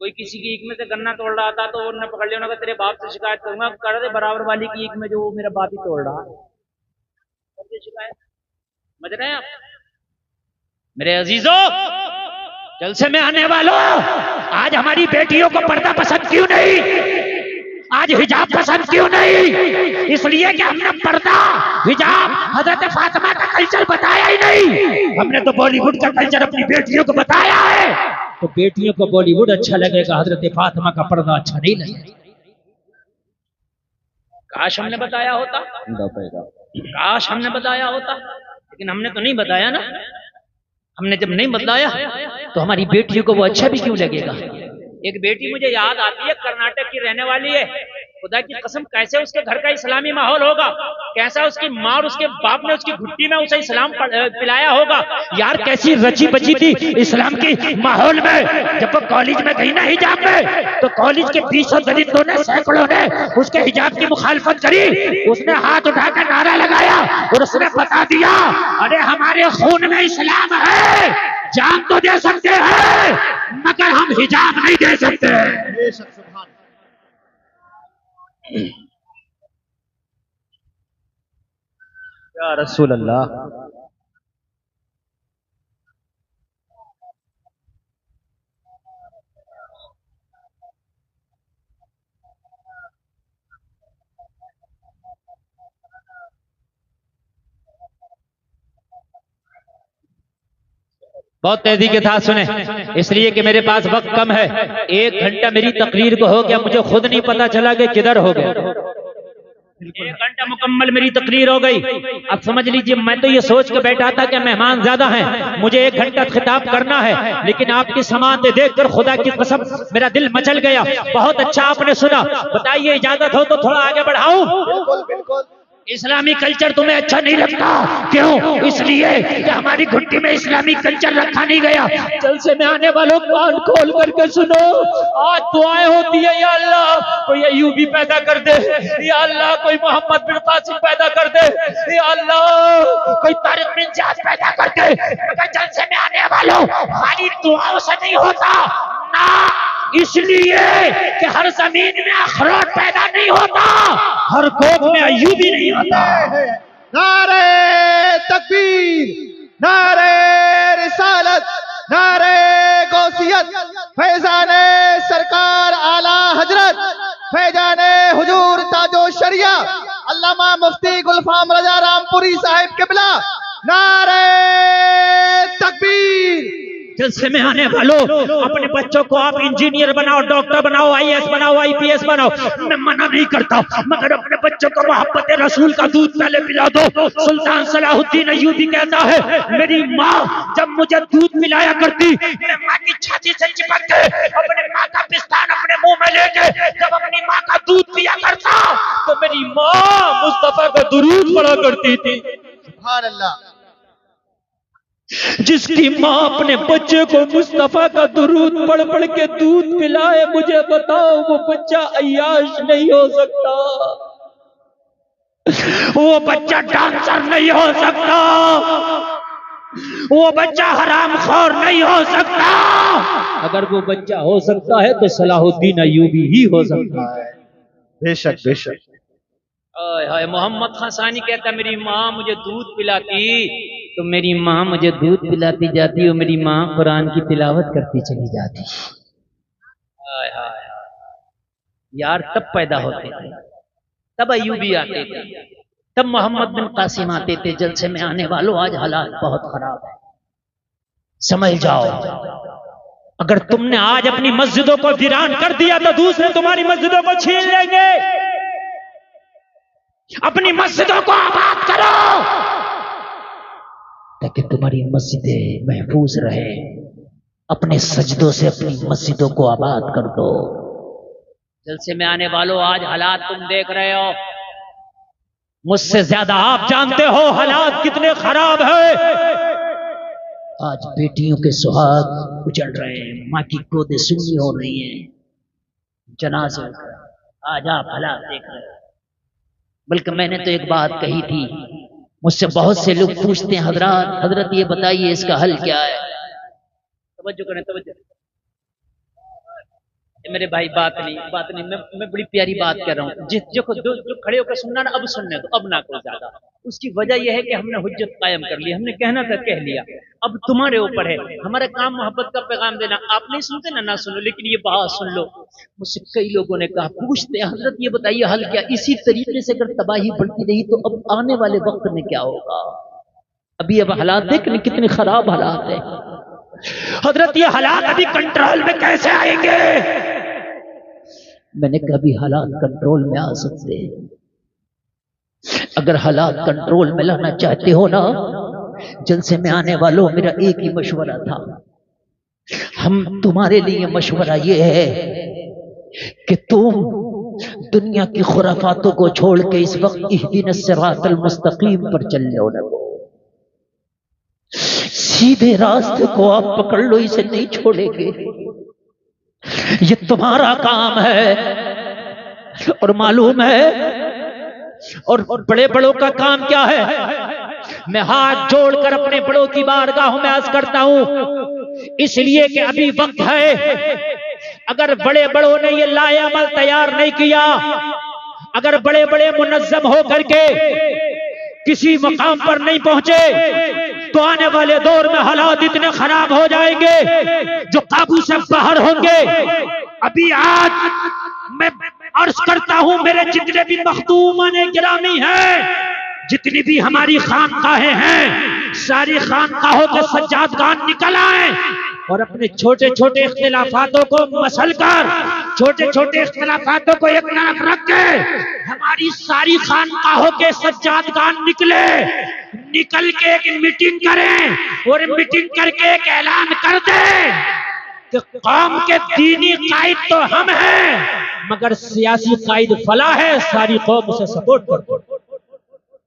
कोई किसी की ईख में से गन्ना तोड़ रहा था तो उन्होंने पकड़ लिया, उन्होंने तेरे बाप से शिकायत करूंगा। कर दे बराबर वाली की ईख में जो मेरा बाप ही तोड़ रहा है, शिकायत। समझ रहे हैं आप मेरे अजीजों? जलसे में आने वालों, आज हमारी बेटियों को पर्दा पसंद क्यों नहीं? आज हिजाब पसंद क्यों नहीं? इसलिए कि हमने पर्दा, हिजाब, हजरत फातिमा का कल्चर बताया ही नहीं। हमने तो बॉलीवुड का कल्चर अपनी बेटियों को बताया है। तो बेटियों को बॉलीवुड अच्छा लगेगा, हजरत फातिमा का पर्दा अच्छा नहीं लगेगा। काश हमने बताया होता। काश हमने बताया होता, लेकिन हमने तो नहीं बताया ना। हमने जब नहीं बतलाया तो हमारी बेटियों को वो अच्छा भी क्यों लगेगा? एक बेटी मुझे याद आती है, कर्नाटक की रहने वाली है। खुदा की कसम, कैसे उसके घर का इस्लामी माहौल होगा, कैसा उसकी माँ और उसके बाप ने उसकी घुट्टी में उसे इस्लाम पिलाया होगा। यार कैसी रची बची थी इस्लाम की माहौल में। जब वो कॉलेज में गई ना हिजाब में, तो कॉलेज के 20 दलितों ने, सैकड़ों ने उसके हिजाब की मुखालफत करी। उसने हाथ उठाकर नारा लगाया और उसने बता दिया, अरे हमारे खून में इस्लाम है, जान तो दे सकते हैं मगर हम हिजाब नहीं दे सकते। या रसूल अल्लाह। बहुत तेजी के साथ सुने, इसलिए कि मेरे पास वक्त कम है। 1 घंटा मेरी तकरीर को हो गया, मुझे खुद नहीं पता चला कि किधर हो गया। 1 घंटा मुकम्मल मेरी तकरीर हो गई। अब समझ लीजिए, मैं तो ये सोच के बैठा था कि मेहमान ज्यादा हैं, मुझे 1 घंटा खिताब करना है, लेकिन आपकी समाअत देखकर खुदा की कसम मेरा दिल मचल गया। बहुत अच्छा आपने सुना। बताइए, इजाजत हो तो थोड़ा आगे बढ़ाऊं? बिल्कुल बिल्कुल। इस्लामी कल्चर तुम्हें अच्छा नहीं लगता, क्यों? इसलिए कि हमारी घुट्टी में इस्लामी कल्चर रखा नहीं गया। जलसे में आने वालों कान खोल करके सुनो, आज दुआएं होती है, या अल्लाह कोई अय्यूबी पैदा कर दे, या अल्लाह कोई मोहम्मद बिन कासिम पैदा कर दे, या अल्लाह कोई तारिक बिन जाद पैदा कर दे। मगर जलसे में आने वालों खाली दुआओं से नहीं होता ना, इसलिए कि हर जमीन में अखरोट पैदा नहीं होता, हर गोद में अय्यूबी नहीं होता। नारे तकबीर, नारे रिसालत, नारे गौसियत, फैजाने सरकार आला हजरत, फैजाने हुजूर ताजो शरिया अल्लामा मुफ्ती गुलफाम रजा रामपुरी साहिब किबला। नारे तकबीर। जलसे में आने वालों, अपने बच्चों को आप इंजीनियर बनाओ, डॉक्टर बनाओ, IAS बनाओ, IPS बनाओ, मैं मना नहीं करता, मगर अपने बच्चों को मोहब्बत रसूल का दूध पहले पिला दो। सुल्तान सलाहुद्दीन अय्यूबी कहता है, मेरी माँ जब मुझे दूध पिलाया करती, मैं माँ की छाती से चिपक के अपने माँ का पिस्तान अपने मुंह में लेके जब अपनी माँ का दूध पिया करता, तो मेरी माँ मुस्तफा का दुरूद पढ़ा करती थी। सुभान अल्लाह। जिसकी माँ अपने बच्चे को मुस्तफा का दुरूद पढ़ पढ़ के दूध पिलाए, मुझे बताओ वो बच्चा अय्याश नहीं हो सकता, वो बच्चा डांसर नहीं हो सकता, वो बच्चा हरामखोर नहीं हो सकता। अगर वो बच्चा हो सकता है तो सलाहुद्दीन अय्यूबी ही हो सकता है। बेशक बेशक। हाय मोहम्मद खान सानी कहता, मेरी माँ मुझे दूध पिलाती, तो मेरी माँ मुझे दूध पिलाती जाती और मेरी माँ कुरान की तिलावत करती चली जाती। हाय हाय यार, तब पैदा होते थे, तब अय्यूबी आते थे, तब मोहम्मद बिन कासिम आते थे। जलसे में आने वालों, आज हालात बहुत खराब है, समझ जाओ। अगर तुमने आज अपनी मस्जिदों को वीरान कर दिया तो दूसरे तुम्हारी मस्जिदों को छीन लेंगे। अपनी मस्जिदों को आबाद करो ताकि तुम्हारी मस्जिदें महफूज रहे। अपने सजदों से अपनी मस्जिदों को आबाद कर दो। जलसे में आने वालों, आज हालात तुम देख रहे हो, मुझसे ज्यादा आप जानते हो हालात कितने खराब है। आज बेटियों के सुहाग उजड़ रहे हैं, माँ की गोदें सूनी हो रही हैं, जनाजे। आज आप हालात देख रहे हो। बल्कि मैंने तो एक बात कही थी, मुझसे बहुत से लोग पूछते हैं, हजरत ये बताइए इसका हल क्या है। तवज्जो करें, तवज्जो। मेरे भाई बात नहीं, मैं बड़ी प्यारी बात कर रहा हूँ। जो खड़े होकर सुनना ना, अब सुनने दो, अब ना कोई ज्यादा। उसकी वजह यह है कि हमने हुज्जत कायम कर ली, हमने कहना था कह लिया, अब तुम्हारे ऊपर है। हमारा काम मोहब्बत का पैगाम देना। आप नहीं सुनते ना सुनो, लेकिन ये बात सुन लो। मुझसे कई लोगों ने कहा, पूछते हैं हजरत ये बताइए हल क्या। इसी तरीके से अगर तबाही बढ़ती रही तो अब आने वाले वक्त में क्या होगा। अभी अब हालात देख कितने खराब हालात है। हजरत ये हालात अभी कंट्रोल में कैसे आएंगे। मैंने कहा अभी हालात कंट्रोल में आ सकते हैं, अगर हालात कंट्रोल में लाना चाहते हो ना, जलसे में आने वालों, मेरा एक ही मशवरा था, हम तुम्हारे लिए मशवरा ये है कि तुम दुनिया की खुराफातों को छोड़ के इस वक्त इहदिनस सिरातल मुस्तकीम पर चल लो ना, सीधे रास्ते को आप पकड़ लो, इसे नहीं छोड़ेंगे। ये तुम्हारा काम है और मालूम है। और बड़े बड़ों का काम क्या है? मैं हाथ जोड़कर अपने बड़ों की बारगाहों में अर्ज करता हूं, इसलिए कि अभी वक्त है। अगर बड़े बड़ों ने ये लाएअमल तैयार नहीं किया, अगर बड़े बड़े मुनज्जम होकर के किसी मकाम पर नहीं पहुंचे, तो आने वाले दौर में हालात इतने खराब हो जाएंगे जो काबू से बाहर होंगे। अभी आज मैं अर्ज करता हूं, मेरे जितने भी मखदूमान गिरामी हैं, जितनी भी हमारी खानकाहें हैं, सारी खानकाहों के सज्जादगान निकल आए और अपने छोटे छोटे इख्तिलाफातों को मसल कर, छोटे छोटे इख्तिलाफातों को एक तरफ रख के हमारी सारी खानकाहों के सज्जादगान निकल के एक मीटिंग करें और मीटिंग करके एक ऐलान कर दें कि कौम के दीनी कायद तो हम हैं, मगर सियासी कायद फला है, सारी कौम उसे सपोर्ट कर।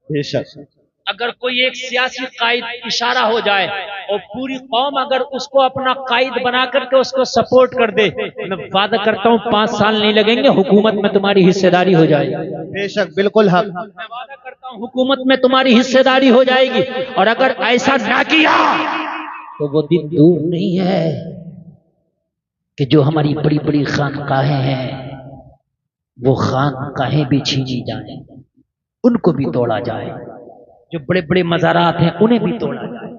बेशक अगर कोई एक सियासी कायद इशारा हो जाए और पूरी कौम अगर उसको अपना कायद बना करके उसको सपोर्ट कर दे, मैं वादा करता हूँ 5 साल नहीं लगेंगे, हुकूमत में तुम्हारी हिस्सेदारी हो जाएगी। बेशक बिल्कुल हक। मैं वादा करता हूँ हुकूमत में तुम्हारी हिस्सेदारी हो जाएगी। और अगर ऐसा ना किया तो वो दिन दूर नहीं है कि जो हमारी बड़ी बड़ी खानकाहें हैं, वो खानकाहें भी छीनी जाए, उनको भी तोड़ा जाए, जो बड़े बड़े मज़ारात हैं उन्हें भी तोड़ा जाए।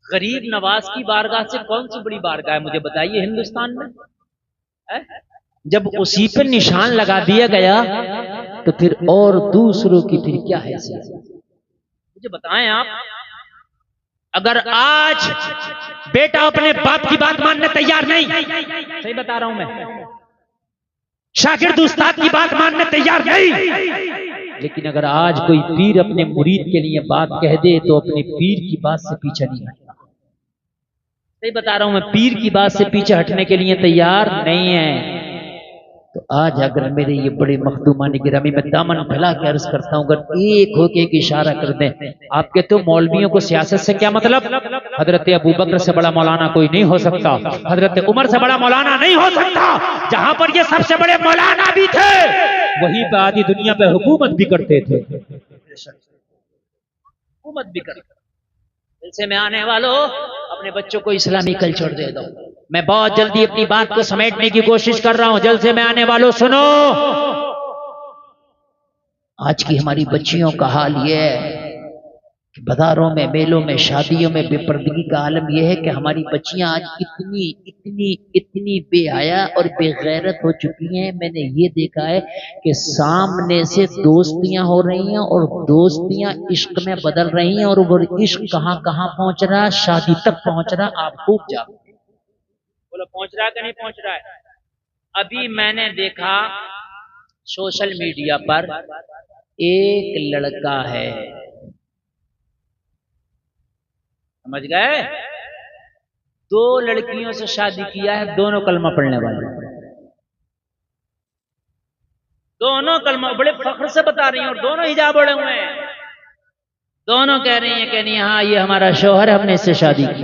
गरीब नवाज की बारगाह से कौन सी बड़ी बारगाह है, मुझे बताइए हिंदुस्तान में है? जब उसी पर निशान लगा दिया गया तो फिर और दूसरों की फिर क्या है? मुझे बताएं आप, अगर आज बेटा अपने बाप की बात मानने तैयार नहीं, सही बता रहा हूं मैं, शागिर्द उस्ताद की बात मानने तैयार नहीं, लेकिन अगर आज कोई पीर अपने मुरीद के लिए बात कह दे तो अपने पीर की बात से पीछे नहीं हटता। सही बता रहा हूं मैं, पीर की बात से पीछे हटने के लिए तैयार नहीं है। तो आज अगर मेरे ये बड़े मखदूमान गिरामी में दामन फैला के अर्ज करता हूं, अगर एक होके एक इशारा कर दें, आप कहते हो मौलवियों को सियासत से क्या मतलब? हजरत अबू बकर से बड़ा मौलाना कोई नहीं हो सकता, हजरत उमर से बड़ा मौलाना नहीं हो सकता। जहां पर ये सबसे बड़े मौलाना भी थे, वहीं पे आधी दुनिया पे हुकूमत भी करते थे, हुकूमत भी करते। जलसे में आने वालों, अपने बच्चों को इस्लामी कल्चर दे दो। मैं बहुत जल्दी अपनी बात को समेटने की कोशिश कर रहा हूं। जलसे में आने वालों सुनो, आज की हमारी बच्चियों का हाल यह है कि बाजारों में, मेलों में, शादियों में बेपर्दगी का आलम यह है कि हमारी बच्चियां आज इतनी इतनी इतनी बेहया और बेगैरत हो चुकी हैं। मैंने ये देखा है कि सामने से दोस्तियां हो रही हैं और दोस्तियां इश्क में बदल रही हैं, और वो इश्क कहां कहां पहुंच रहा है, शादी तक पहुंच रहा। आप खूब जाओ, बोलो पहुंच रहा है कि नहीं पहुंच रहा है? अभी मैंने देखा सोशल मीडिया पर एक लड़का है, समझ गए, 2 लड़कियों से शादी किया है, दोनों कलमा पढ़ने वाले, दोनों कलमा, बड़े फख्र से बता रही हैं, और दोनों हिजाब ओढ़े हुए हैं। दोनों कह रही हैं कि नहीं, हाँ ये हमारा शौहर, हमने इससे शादी की।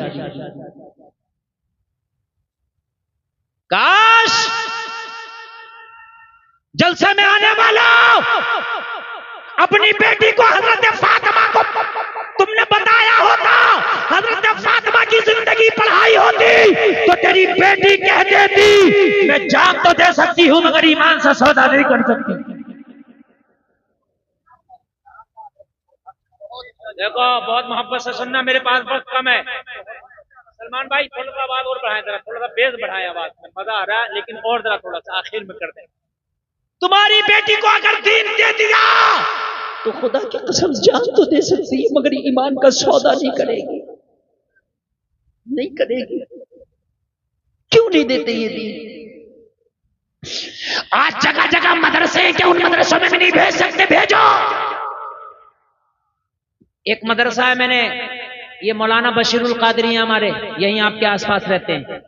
काश जलसे में आने वाला अपनी बेटी को हजरत फातिमा को तुमने बताया होता, हजरत फातिमा की जिंदगी पढ़ाई होती, तो तेरी बेटी कह देती मैं जान तो दे सकती हूं मगर ईमान से सौदा नहीं कर सकती। देखो बहुत मोहब्बत से सुनना, मेरे पास वक्त कम है। सलमान भाई थोड़ा सा आवाज और बढ़ाएं, जरा थोड़ा सा बेस बढ़ाएं आवाज में, मजा आ रहा है, लेकिन और जरा थोड़ा सा आखिर में कर दें। तुम्हारी बेटी को अगर दीन दे दिया तो खुदा की कसम जान तो दे सकती है मगर ईमान का सौदा नहीं करेगी, नहीं करेगी। क्यों नहीं देते ये दीन? आज जगह जगह मदरसे हैं, क्या उन मदरसों में भी नहीं भेज सकते? भेजो। एक मदरसा है, मैंने ये मौलाना बशीरुल कादरी हमारे यहीं आपके आसपास रहते हैं,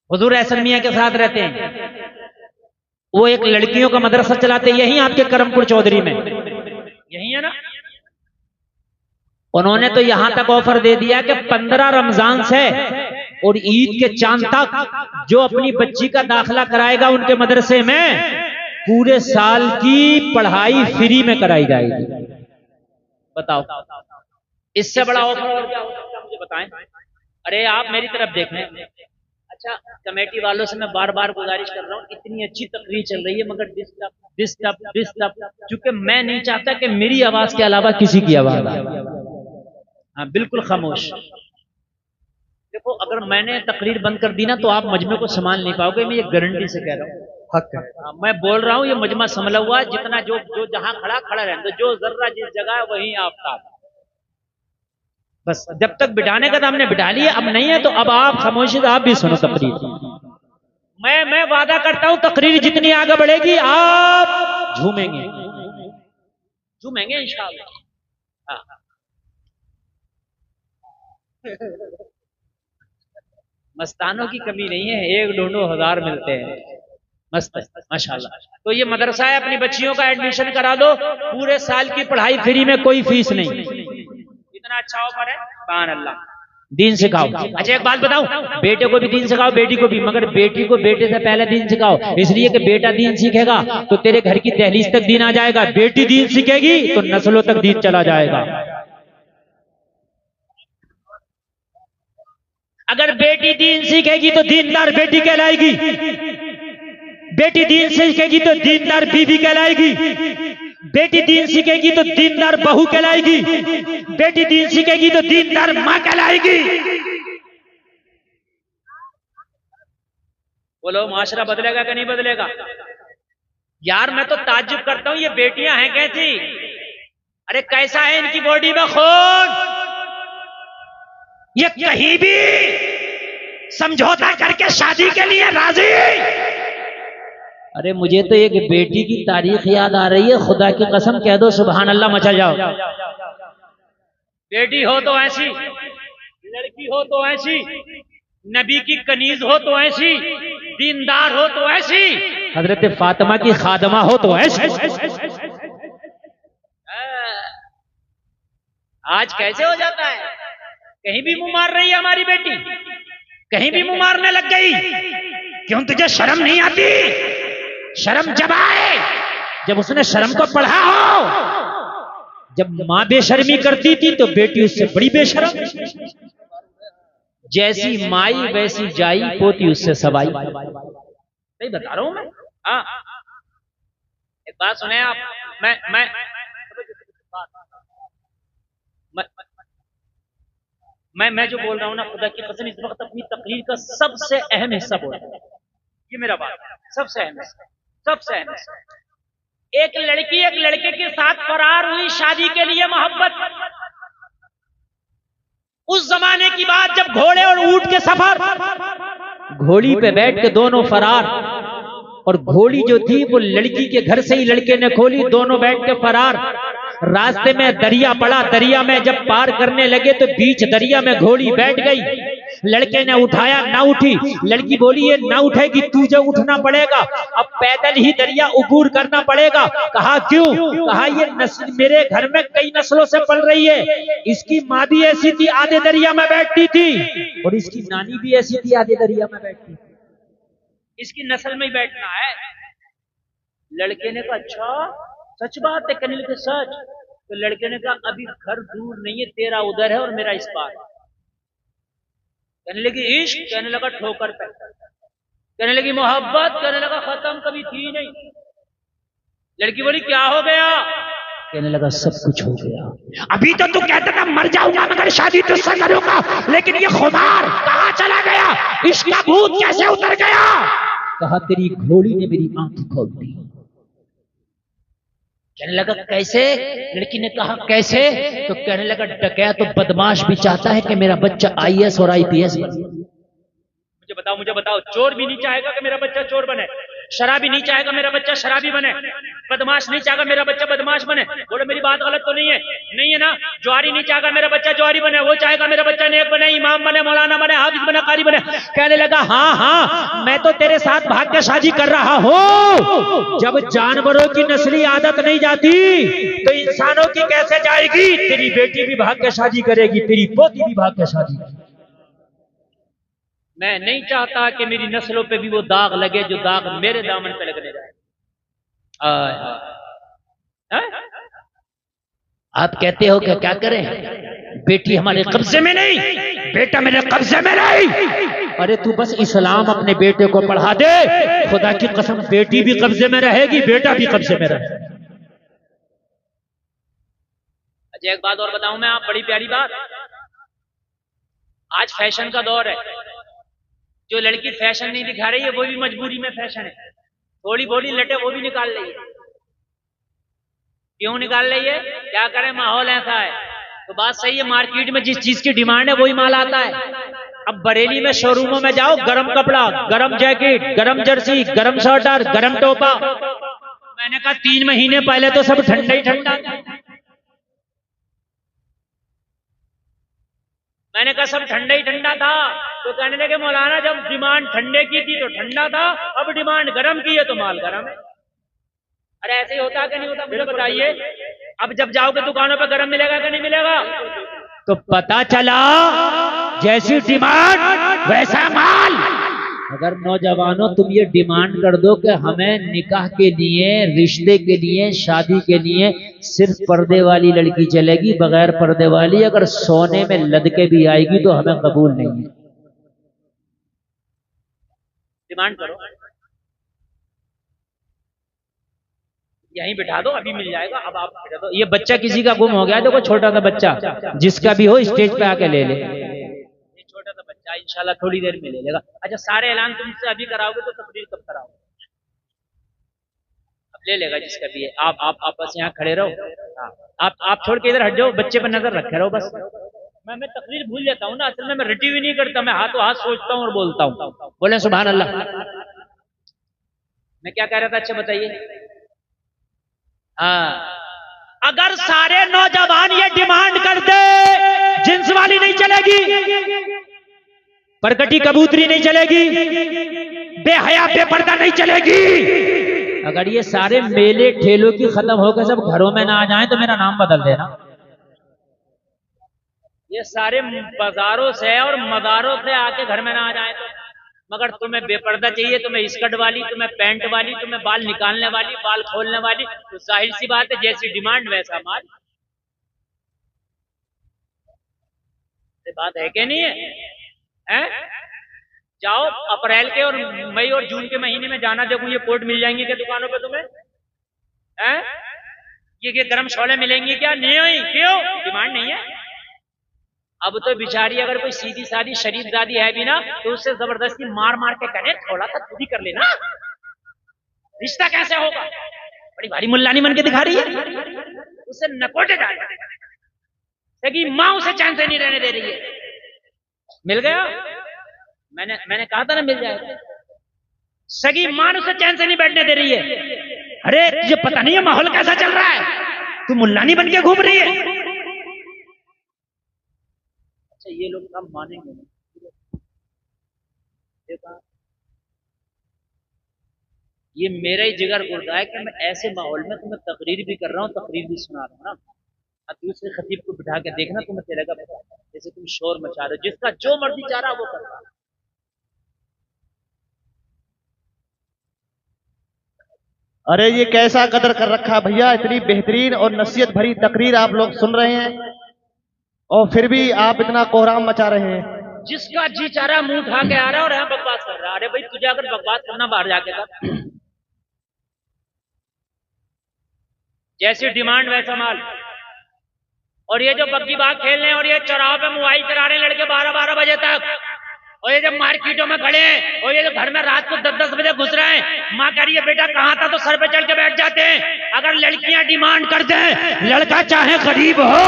हुजूर एहसन मियां के साथ रहते हैं। वो एक लड़कियों का मदरसा चलाते हैं यहीं आपके करमपुर चौधरी में, यही है ना। उन्होंने तो यहां तक ऑफर दे दिया कि 15 रमजान से और ईद के चांद तक जो अपनी बच्ची का दाखिला कराएगा उनके मदरसे में, पूरे साल की पढ़ाई फ्री में कराई जाएगी। बताओ, इससे बड़ा ऑफर और क्या हो सकता है? मुझे बताएं। अरे आप मेरी तरफ देख लें। अच्छा, कमेटी वालों से मैं बार बार गुजारिश कर रहा हूँ, इतनी अच्छी तकरीर चल रही है मगर डिस्टर्ब, क्योंकि मैं नहीं चाहता कि मेरी आवाज के अलावा किसी की आवाज आए। हाँ, बिल्कुल खामोश। देखो, अगर मैंने तकरीर बंद कर दी ना तो आप मजमे को संभाल नहीं पाओगे, मैं ये गारंटी से कह रहा हूँ। हक है। मैं बोल रहा हूँ, ये मजमा संभला हुआ है, जितना जो जहां खड़ा रहे, तो जो जर्रा जिस जगह है वहीं आफ्ताब। बस जब तक बिठाने का था हमने बिठा लिया, अब नहीं है तो अब आप खामोशी से आप भी सुनो तकरीर। मैं वादा करता हूं तकरीर जितनी आगे बढ़ेगी आप झूमेंगे इंशाअल्लाह। हाँ। मस्तानों की कमी नहीं है, एक ढूंढो हजार मिलते हैं। मस्त है माशाल्लाह। तो ये मदरसा है, अपनी बच्चियों का एडमिशन करा दो, पूरे साल की पढ़ाई फ्री में, कोई फीस नहीं। इतना अच्छा ऑफर है, सुभान अल्लाह। दीन सिखाओ। अच्छा एक बात बताऊं, बेटे को भी दीन सिखाओ, बेटी को भी, मगर बेटी को बेटे से पहले दीन सिखाओ, इसलिए कि बेटा दीन सीखेगा तो तेरे घर की दहलीज तक दीन आ जाएगा, बेटी दीन सीखेगी तो नस्लों तक दीन चला जाएगा। अगर बेटी दीन सीखेगी तो दीनदार बेटी कहलाएगी, बेटी दीन सीखेगी तो दीनदार बीवी कहलाएगी, बेटी दीन सीखेगी तो दीनदार बहू कहलाएगी, बेटी दीन सीखेगी तो दीनदार मां कहलाएगी। बोलो, माशरा बदलेगा कि नहीं बदलेगा? यार मैं तो ताज्जुब करता हूं, ये बेटियां हैं कैसी? अरे कैसा है इनकी बॉडी में खून? ये कहीं भी समझौता करके शादी के लिए राजी। अरे मुझे तो एक बेटी की तारीख याद आ रही है, खुदा की कसम कह दो सुभान अल्लाह मचा जाओ। बेटी हो तो ऐसी, लड़की हो तो ऐसी, नबी की कनीज हो तो ऐसी, दीनदार हो तो ऐसी, हजरत फातिमा की खादमा हो तो ऐसी। आज कैसे हो जाता है? कहीं भी मुंह मार रही है हमारी बेटी, कहीं भी मुंह मारने लग गई। क्यों तुझे शर्म नहीं आती? शर्म जब आए जब उसने शर्म को पढ़ा हो। जब मां बेशर्मी करती थी तो बेटी उससे बड़ी बेशर्म। जैसी माई वैसी जाई, पोती उससे सवाई। सही बता रहा हूं मैं। हाँ, एक बात सुने आप, मैं जो बोल रहा हूं ना, खुदा की कसम इस वक्त अपनी तकरीर का सबसे अहम हिस्सा बोल रहा हूं। ये मेरा बात है, सबसे अहम हिस्सा, सबसे अहम हिस्सा। एक लड़की एक लड़के के साथ फरार हुई शादी के लिए, मोहब्बत। उस जमाने की बात जब घोड़े और ऊंट के सफर, घोड़ी पे बैठ के दोनों फरार, और घोड़ी जो थी वो लड़की के घर से ही लड़के ने खोली, दोनों बैठ के फरार। रास्ते में दरिया पड़ा, दरिया में जब पार करने लगे तो बीच दरिया में घोड़ी बैठ गई। लड़के ने उठाया, ना उठी। लड़की बोली ये ना उठेगी, तुझे उठना पड़ेगा, अब पैदल ही दरिया उबूर करना पड़ेगा। कहा क्यों? कहा ये नस्ल मेरे घर में कई नस्लों से पल रही है। इसकी माँ भी ऐसी थी, आधे दरिया में बैठती थी, और इसकी नानी भी ऐसी थी, आधे दरिया में बैठती। इसकी नस्ल में ही बैठना है। लड़के ने कहा अच्छा सच बात है? कहने लगे सच। तो लड़के ने कहा अभी घर दूर नहीं है, तेरा उधर है और मेरा इस पार। कहने लगी इश्क, कहने लगा ठोकर पे। कहने लगी मोहब्बत, कहने लगा खत्म, कभी थी नहीं। लड़की बोली क्या हो गया? कहने लगा सब कुछ हो गया। अभी तो तू कहता था मर जाऊंगा मगर शादी तुझसे करूंगा, लेकिन ये खुमार कहां चला गया? इश्क का भूत कैसे उतर गया? कहा तेरी घोड़ी ने मेरी आंखें खोल दी। कहने लगा कैसे? लड़की ने कहा कैसे? तो कहने लगा डकैत तो बदमाश भी चाहता है कि मेरा बच्चा IAS और IPS बने। मुझे मुझे बताओ, चोर भी नहीं चाहेगा कि मेरा बच्चा चोर बने, शराबी नहीं चाहेगा मेरा बच्चा शराबी बने, बदमाश नहीं चाहेगा मेरा बच्चा बदमाश बने? बोलो मेरी बात गलत तो नहीं है? नहीं है ना? ज्वारी नहीं चाहेगा मेरा बच्चा ज्वारी बने, वो चाहेगा मेरा बच्चा नेक बने, इमाम बने, मौलाना बने, हाफिज बने, कारी बने। कहने लगा हाँ हाँ, मैं तो तेरे साथ भाग्य शादी कर रहा हूँ। जब जानवरों की नस्ली आदत नहीं जाती तो इंसानों की कैसे जाएगी? तेरी बेटी भी भाग्य शादी करेगी, तेरी पोती भी भाग्य शादी। मैं नहीं चाहता कि मेरी नस्लों पे भी वो दाग लगे जो दाग मेरे दामन पे लगने जाए। आप कहते हो कि क्या करें, बेटी हमारे कब्जे में नहीं, बेटा मेरे कब्जे में नहीं। अरे तू बस इस्लाम अपने बेटे को पढ़ा दे, खुदा की कसम बेटी भी कब्जे में रहेगी, बेटा भी कब्जे में रहेगा। अच्छा एक बात और बताऊं मैं, आप बड़ी प्यारी बात, आज फैशन का दौर है। जो लड़की फैशन नहीं दिखा रही है वो भी मजबूरी में फैशन है, थोड़ी बोली लटे वो भी निकाल रही है। क्यों निकाल रही है? क्या करें, माहौल ऐसा है। तो बात सही है, मार्केट में जिस चीज की डिमांड है वही माल आता है। अब बरेली में शोरूमों में जाओ, गरम कपड़ा, गरम जैकेट, गरम जर्सी, गरम स्वेटर, गरम टोपा। मैंने कहा 3 महीने पहले तो सब ठंडा ही ठंडा था। मैंने कहा सब ठंडा ही ठंडा था। तो कहने लगे मौलाना जब डिमांड ठंडे की थी तो ठंडा था, अब डिमांड गरम की है तो माल गरम है। अरे ऐसे ही होता कि नहीं होता मुझे बताइए। अब जब जाओगे दुकानों पर गरम मिलेगा कि नहीं मिलेगा? तो पता चला जैसी डिमांड वैसा माल। अगर नौजवानों तुम ये डिमांड कर दो कि हमें निकाह के लिए, रिश्ते के लिए, शादी के लिए सिर्फ पर्दे वाली लड़की चलेगी, बगैर पर्दे वाली अगर सोने में लद के भी आएगी तो हमें कबूल नहीं है। डिमांड करो, यहीं बिठा दो, अभी मिल जाएगा। अब आप बिठा दो। ये बच्चा किसी का गुम हो गया, देखो छोटा सा बच्चा, जिसका भी हो स्टेज पे आके ले ले। ये छोटा सा बच्चा इंशाल्लाह थोड़ी देर में ले लेगा। अच्छा सारे ऐलान तुमसे अभी कराओगे तो तकरीर कब कराओगे? अब ले लेगा जिसका भी है। आप बस यहाँ खड़े रहो। हाँ आप छोड़ के इधर हट जाओ, बच्चे पर नजर रखे रहो बस। मैं तकरीर भूल जाता हूँ ना, असल में मैं रटी हुई नहीं करता, मैं हाथों हाथ सोचता हूँ और बोलता हूँ। बोले सुभान अल्लाह। मैं क्या कह रहा था, अच्छा बताइए। हाँ, अगर सारे नौजवान ये डिमांड कर दे, जिन्स वाली नहीं चलेगी, परकटी कबूतरी नहीं चलेगी, बेहया बेपर्दा नहीं चलेगी। अगर ये सारे मेले ठेलों की खत्म होकर सब घरों में ना आ जाएं तो मेरा नाम बदल देना। ये सारे बाजारों से और मदारों से आके घर में ना आ जाए तो। मगर तुम्हें बेपर्दा चाहिए, तुम्हें स्कर्ट वाली, तुम्हें पैंट वाली, तुम्हें बाल निकालने वाली, बाल खोलने वाली, तो जाहिर सी बात है जैसी डिमांड वैसा माल। ये बात है कि नहीं है? जाओ अप्रैल के और मई और जून के महीने में जाना, देखो ये कोट मिल जाएंगे क्या दुकानों पे तुम्हें? ये गरम शोले मिलेंगे क्या? नहीं। क्यों? डिमांड नहीं है। अब तो बिचारी अगर कोई सीधी सादी शरीफ दादी है भी ना तो उससे जबरदस्ती मार मार के कहे थोड़ा सा तू भी कर लेना, रिश्ता कैसे होगा? बड़ी भारी मुल्लानी मन के दिखा रही है, उससे नकोटे जा रही है, माँ उसे चैन से नहीं रहने दे रही है। मिल गया? मैंने कहा था ना मिल जाएगा। सगी मां उसे चैन से नहीं बैठने दे रही है। अरे तुझे पता नहीं है माहौल कैसा चल रहा है, तू मुल्लानी बन के घूम रही है। अच्छा ये लोग कम मानेंगे। ये मेरा ही जिगर गुर्दा है कि मैं ऐसे माहौल में तुम्हें तकरीर भी कर रहा हूँ, तकरीर भी सुना रहा हूँ ना। अब दूसरे खतीब को बिठा के देखना, तुम्हें चलेगा पता जैसे तुम शोर मचा रहे हो, जिसका जो मर्जी चाह रहा वो कर रहा। अरे ये कैसा कदर कर रखा भैया, इतनी बेहतरीन और नसीहत भरी तकरीर आप लोग सुन रहे हैं और फिर भी आप इतना कोहराम मचा रहे हैं। जिसका जी चाह रहा मुंह उठा के आ रहा है और यहाँ बकवास कर रहा है। अरे भाई तुझे अगर बकवास करना बाहर जाके कर, जैसी डिमांड वैसा माल। और ये जो बग्गी बाग खेलने और ये चौराहे पे मोबाइल चला रहे लड़के 12-12 बजे तक, और ये जब मार्केटों में खड़े हैं और ये जो घर में रात को 10-10 बजे घुस रहे हैं, माँ कह रही है बेटा कहाँ था, तो सर पे चढ़ के बैठ जाते हैं। अगर लड़कियां डिमांड करते हैं, लड़का चाहे गरीब हो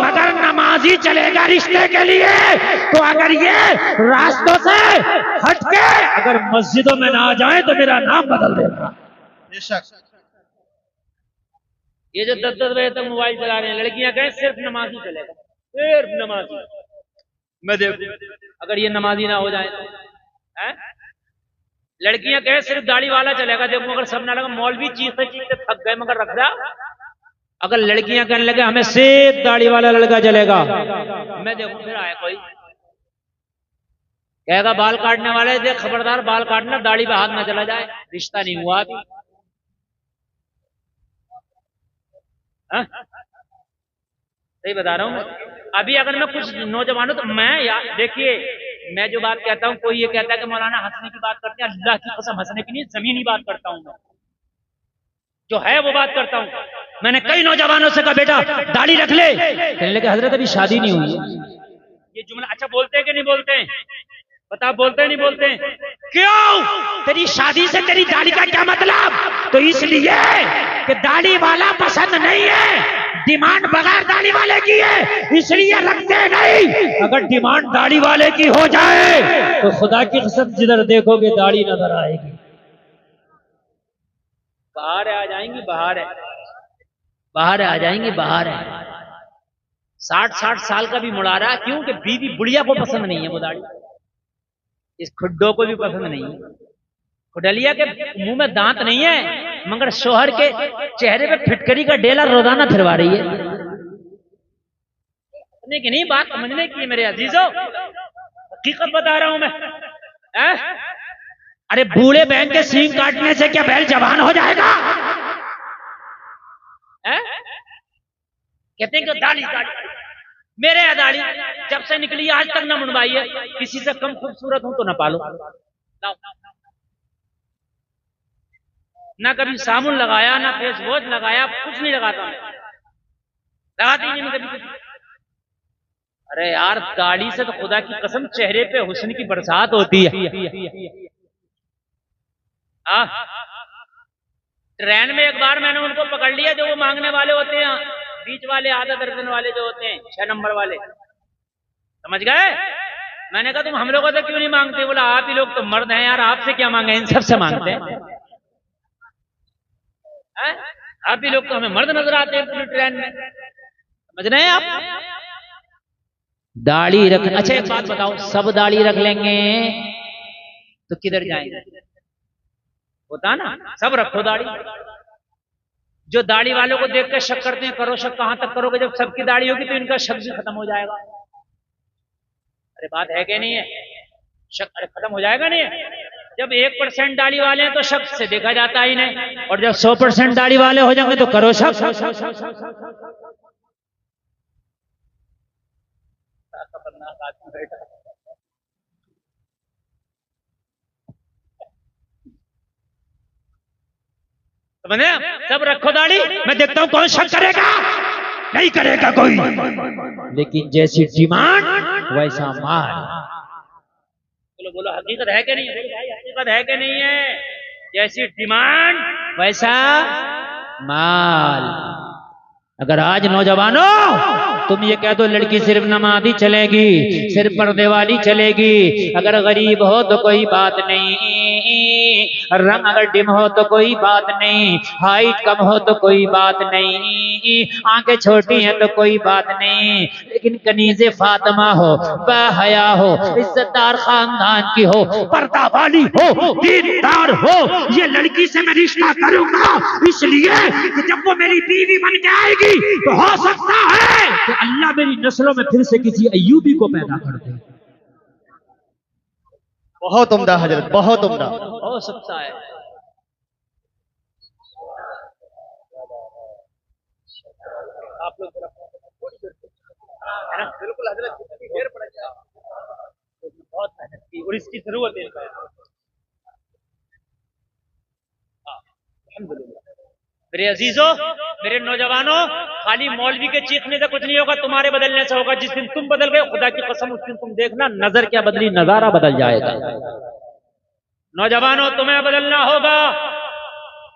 मगर नमाजी चलेगा रिश्ते के लिए, तो अगर ये रास्तों से हट के अगर मस्जिदों में ना आ जाए तो मेरा नाम बदल देगा। बेशक। ये जो 10-10 बजे तक मोबाइल चला रहे हैं, लड़कियां कहें सिर्फ नमाजी चलेगा, सिर्फ नमाजी। मैं देखू अगर ये नमाजी ना हो जाए तो है? लड़कियां कहें सिर्फ दाढ़ी वाला चलेगा, देखो अगर सब ना लगा, मौलवी चीखते चीखते थक गए मगर रख रहा। अगर लड़कियां कहने लगे हमें सिर्फ दाढ़ी वाला लड़का चलेगा, मैं देखू फिर आए कोई कहेगा बाल काटने वाले देख खबरदार बाल काटना, दाढ़ी पे हाथ ना चला जाए, रिश्ता नहीं हुआ अभी। हाँ? सही बता रहा हूँ मैं। अभी अगर मैं कुछ नौजवानों तो मैं यार देखिए, मैं जो बात कहता हूँ, कोई ये कहता है कि मौलाना हंसने की बात करते हैं, अल्लाह की कसम हंसने की नहीं, जमीनी बात करता हूँ मैं, जो है वो बात करता हूँ। मैंने कई नौजवानों से कहा बेटा दाढ़ी रख ले, कहने लगे हजरत अभी शादी नहीं हुई है। ये जुमला अच्छा बोलते हैं कि नहीं बोलते हैं? बता बोलते नहीं बोलते हैं? क्यों? तेरी शादी से तेरी दाढ़ी का क्या मतलब? तो इसलिए कि दाढ़ी वाला पसंद नहीं है, डिमांड बगैर दाढ़ी वाले की है, इसलिए रखते नहीं। अगर डिमांड दाढ़ी वाले की हो जाए तो खुदा की कसम जिधर देखोगे दाढ़ी नजर आएगी। बाहर आ जाएंगी, बाहर आ जाएंगी, बाहर है। 60-60 साल का भी मुड़ा रहा, क्यों कि बीवी बुढ़िया को पसंद नहीं है वो दाढ़ी, इस खुड्डों को भी पसंद नहीं है। खुडलिया के मुंह में दांत नहीं है मगर शोहर के चेहरे पे फिटकरी का डेला रोजाना फिरवा रही है। कि नहीं बात समझने की मेरे अजीजों, हकीकत बता रहा हूं मैं। अरे बूढ़े बहन के सींग काटने से क्या बैल जवान हो जाएगा? कहते हैं कि दाढ़ी मेरे दाढ़ी जब से निकली आज तक ना मुंडवाई है, किसी से कम खूबसूरत हूं तो ना पालो, ना कभी साबुन लगाया, ना फेस वॉश लगाया, कुछ नहीं लगाता मैं, लगाती नहीं मैं कभी। अरे यार दाढ़ी से तो खुदा की कसम चेहरे पे हुस्न की बरसात होती है। ट्रेन में एक बार मैंने उनको पकड़ लिया जो वो मांगने वाले होते हैं, बीच वाले आधा दर्जन वाले जो होते हैं, 6 नंबर वाले, समझ गए? मैंने कहा तुम हम लोगों से क्यों नहीं मांगते? बोला आप ही लोग तो मर्द हैं यार, आपसे क्या मांगे, इन सबसे मांगते हैं। आप ही लोग तो हमें मर्द नजर आते हैं पूरी ट्रेन में, समझ रहे हैं आप? दाढ़ी रख, अच्छा एक बात बताओ, सब दाढ़ी रख लेंगे तो किधर जाएंगे? होता ना, सब रखो दाढ़ी। जो दाढ़ी वालों को देख कर शक करते हैं, करो शक, कहां तक करोगे? जब सबकी दाढ़ी होगी तो इनका शक भी खत्म हो जाएगा। अरे बात है कि नहीं है? शक अरे खत्म हो जाएगा नहीं? जब 1% दाढ़ी वाले हैं तो शक से देखा जाता ही नहीं, और जब 100% दाढ़ी वाले हो जाएंगे तो करो शक। समझे? सब रखो दाढ़ी, मैं देखता हूं कौन शक करेगा, नहीं करेगा कोई, लेकिन जैसी डिमांड वैसा माल। बोलो बोलो हकीकत है कि नहीं है? भाई हकीकत है कि नहीं है? जैसी डिमांड वैसा माल। अगर आज नौजवानों तुम ये कह दो लड़की सिर्फ नमाज़ी चलेगी, सिर्फ पर्दे वाली चलेगी, अगर गरीब हो तो कोई बात नहीं, रंग अगर डिम हो तो कोई बात नहीं, हाइट कम हो तो कोई बात नहीं, आंखें छोटी हैं तो कोई बात नहीं, लेकिन कनीज़े फातिमा हो, बाहया हो, इज्जतदार खानदान की हो, पर्दा वाली हो, दीनदार हो, ये लड़की से मैं रिश्ता करूंगा इसलिए कि जब वो मेरी बीवी बन के आएगी तो हो सकता है कि अल्लाह मेरी नस्लों में फिर से किसी अय्यूबी को पैदा कर दे। बहुत उम्दा हजरत, बहुत उम्दा। हो सकता है। आप लोग है ना, बिल्कुल हजरत, जितनी देर पड़ जाए बहुत मेहनत की और इसकी जरूरत है। अल्हम्दुलिल्लाह। मेरे अजीजों, मेरे नौजवानों, खाली मौलवी के चीखने से कुछ नहीं होगा, तुम्हारे बदलने से होगा। जिस दिन तुम बदल गए, खुदा की कसम, उस दिन तुम देखना नजर क्या बदली, नजारा बदल जाएगा। नौजवानों, तुम्हें बदलना होगा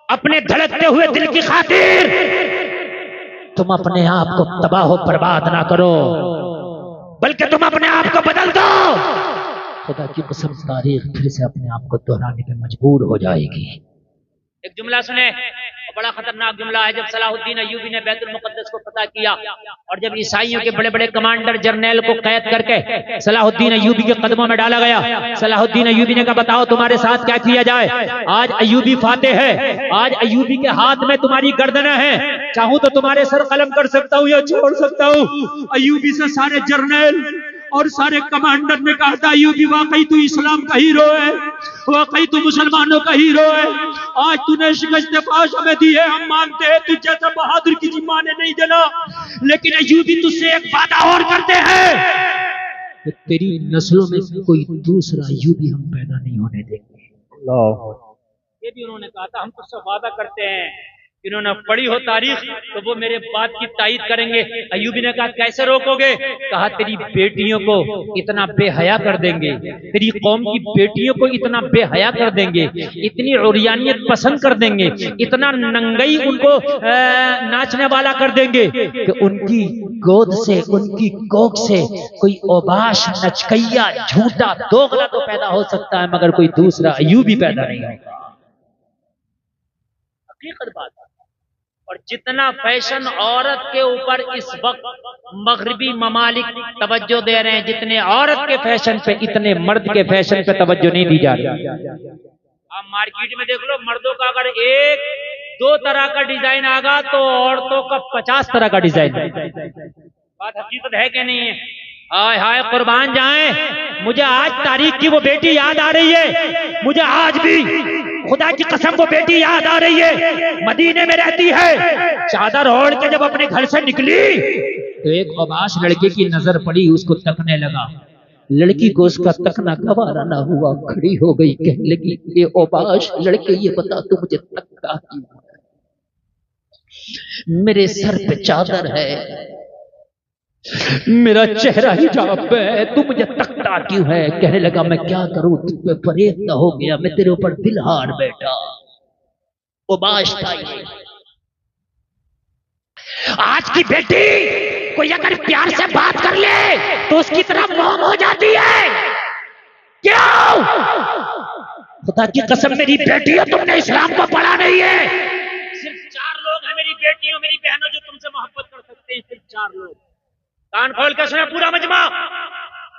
अपने धड़कते हुए दिल की खातिर। तुम अपने आप को तबाह बर्बाद ना करो, बल्कि तुम अपने आप को बदल दो। खुदा की कसम, तारीख फिर से अपने आप को दोहराने पे मजबूर हो जाएगी। एक जुमला सुने, बड़ा खतरनाक जुमला है। जब सलाहुद्दीन अय्यूबी ने बैतुल मुकद्दस को फतह किया और जब ईसाइयों के बड़े बड़े कमांडर जर्नैल को कैद करके सलाहुद्दीन अय्यूबी के कदमों में डाला गया, सलाहुद्दीन अय्यूबी ने कहा, बताओ तुम्हारे साथ क्या किया जाए। आज अय्यूबी फातेह है, आज अय्यूबी के हाथ में तुम्हारी गर्दनें हैं। चाहूं तो तुम्हारे सर कलम कर सकता हूं या छोड़ सकता हूं। अय्यूबी से सारे जर्नैल और सारे कमांडर ने कहा था, अय्यूबी वाकई तू इस्लाम का हीरो है, वाकई तू मुसलमानों का हीरो है। आज तूने शिकस्त फाश हमें दी है, हम मानते हैं तुझ जैसा बहादुर किसी माँ ने नहीं जना, लेकिन अय्यूबी तुझसे एक वादा और करते हैं, तेरी नस्लों में कोई दूसरा अय्यूबी हम पैदा नहीं होने देंगे। ये भी उन्होंने कहा था, हम तुझसे वादा करते हैं। इन्होंने पढ़ी हो तारीख तो वो मेरे बात की तायीद करेंगे। अय्यूबी ने कहा, कैसे रोकोगे? कहा, तेरी बेटियों को इतना बेहया कर देंगे, तेरी कौम की बेटियों को इतना बेहया कर देंगे, इतनी उरियानियत पसंद कर देंगे, इतना नंगई उनको नाचने वाला कर देंगे कि उनकी गोद से, उनकी कोख से कोई ओबाश, नचकैया, झूठा, दोगला तो पैदा हो सकता है, मगर कोई दूसरा अय्यूबी पैदा नहीं होगा। हकीकत बात। और जितना फैशन औरत के ऊपर इस वक्त मगरिबी ममालिक तवज्जो दे रहे हैं, जितने औरत के फैशन पे, इतने मर्द के फैशन पे तवज्जो नहीं दी जा रही। आप मार्केट में देख लो, मर्दों का अगर एक दो तरह का डिजाइन आगा तो औरतों का 50 तरह का डिजाइन। बात हकीकत है कि नहीं है? हाय हाय कुर्बान जाए, मुझे आज तारीख की वो बेटी याद आ रही है, मुझे आज भी खुदा की कसम वो बेटी याद आ रही है, मदीने में रहती है। चादर ओढ़ के जब अपने घर से निकली तो एक अबाश लड़के की नजर पड़ी, उसको तकने लगा। लड़की को उसका तकना गवारा ना हुआ, खड़ी हो गई, कहने लगी, ये अबाश लड़के, ये बता तू मुझे तकता क्यों? मेरे सर पे चादर है, मेरा चेहरा हिजाब पे है, तू मुझे तकता क्यों है? कहने लगा, मैं क्या करूं, तुझ पे फरेब हो गया, मैं तेरे ऊपर दिल हार बैठा। उबाश था ये। आज की बेटी कोई अगर प्यार से बात कर ले तो उसकी तरफ मोम हो जाती है। क्यों? खुदा की कसम, मेरी बेटी है, तुमने इस्लाम को पढ़ा नहीं है। सिर्फ 4 लोग हैं मेरी बेटियों, मेरी बहनों, जो तुमसे मोहब्बत कर सकते हैं, सिर्फ 4 लोग। कान खोल कर सुने पूरा मजमा।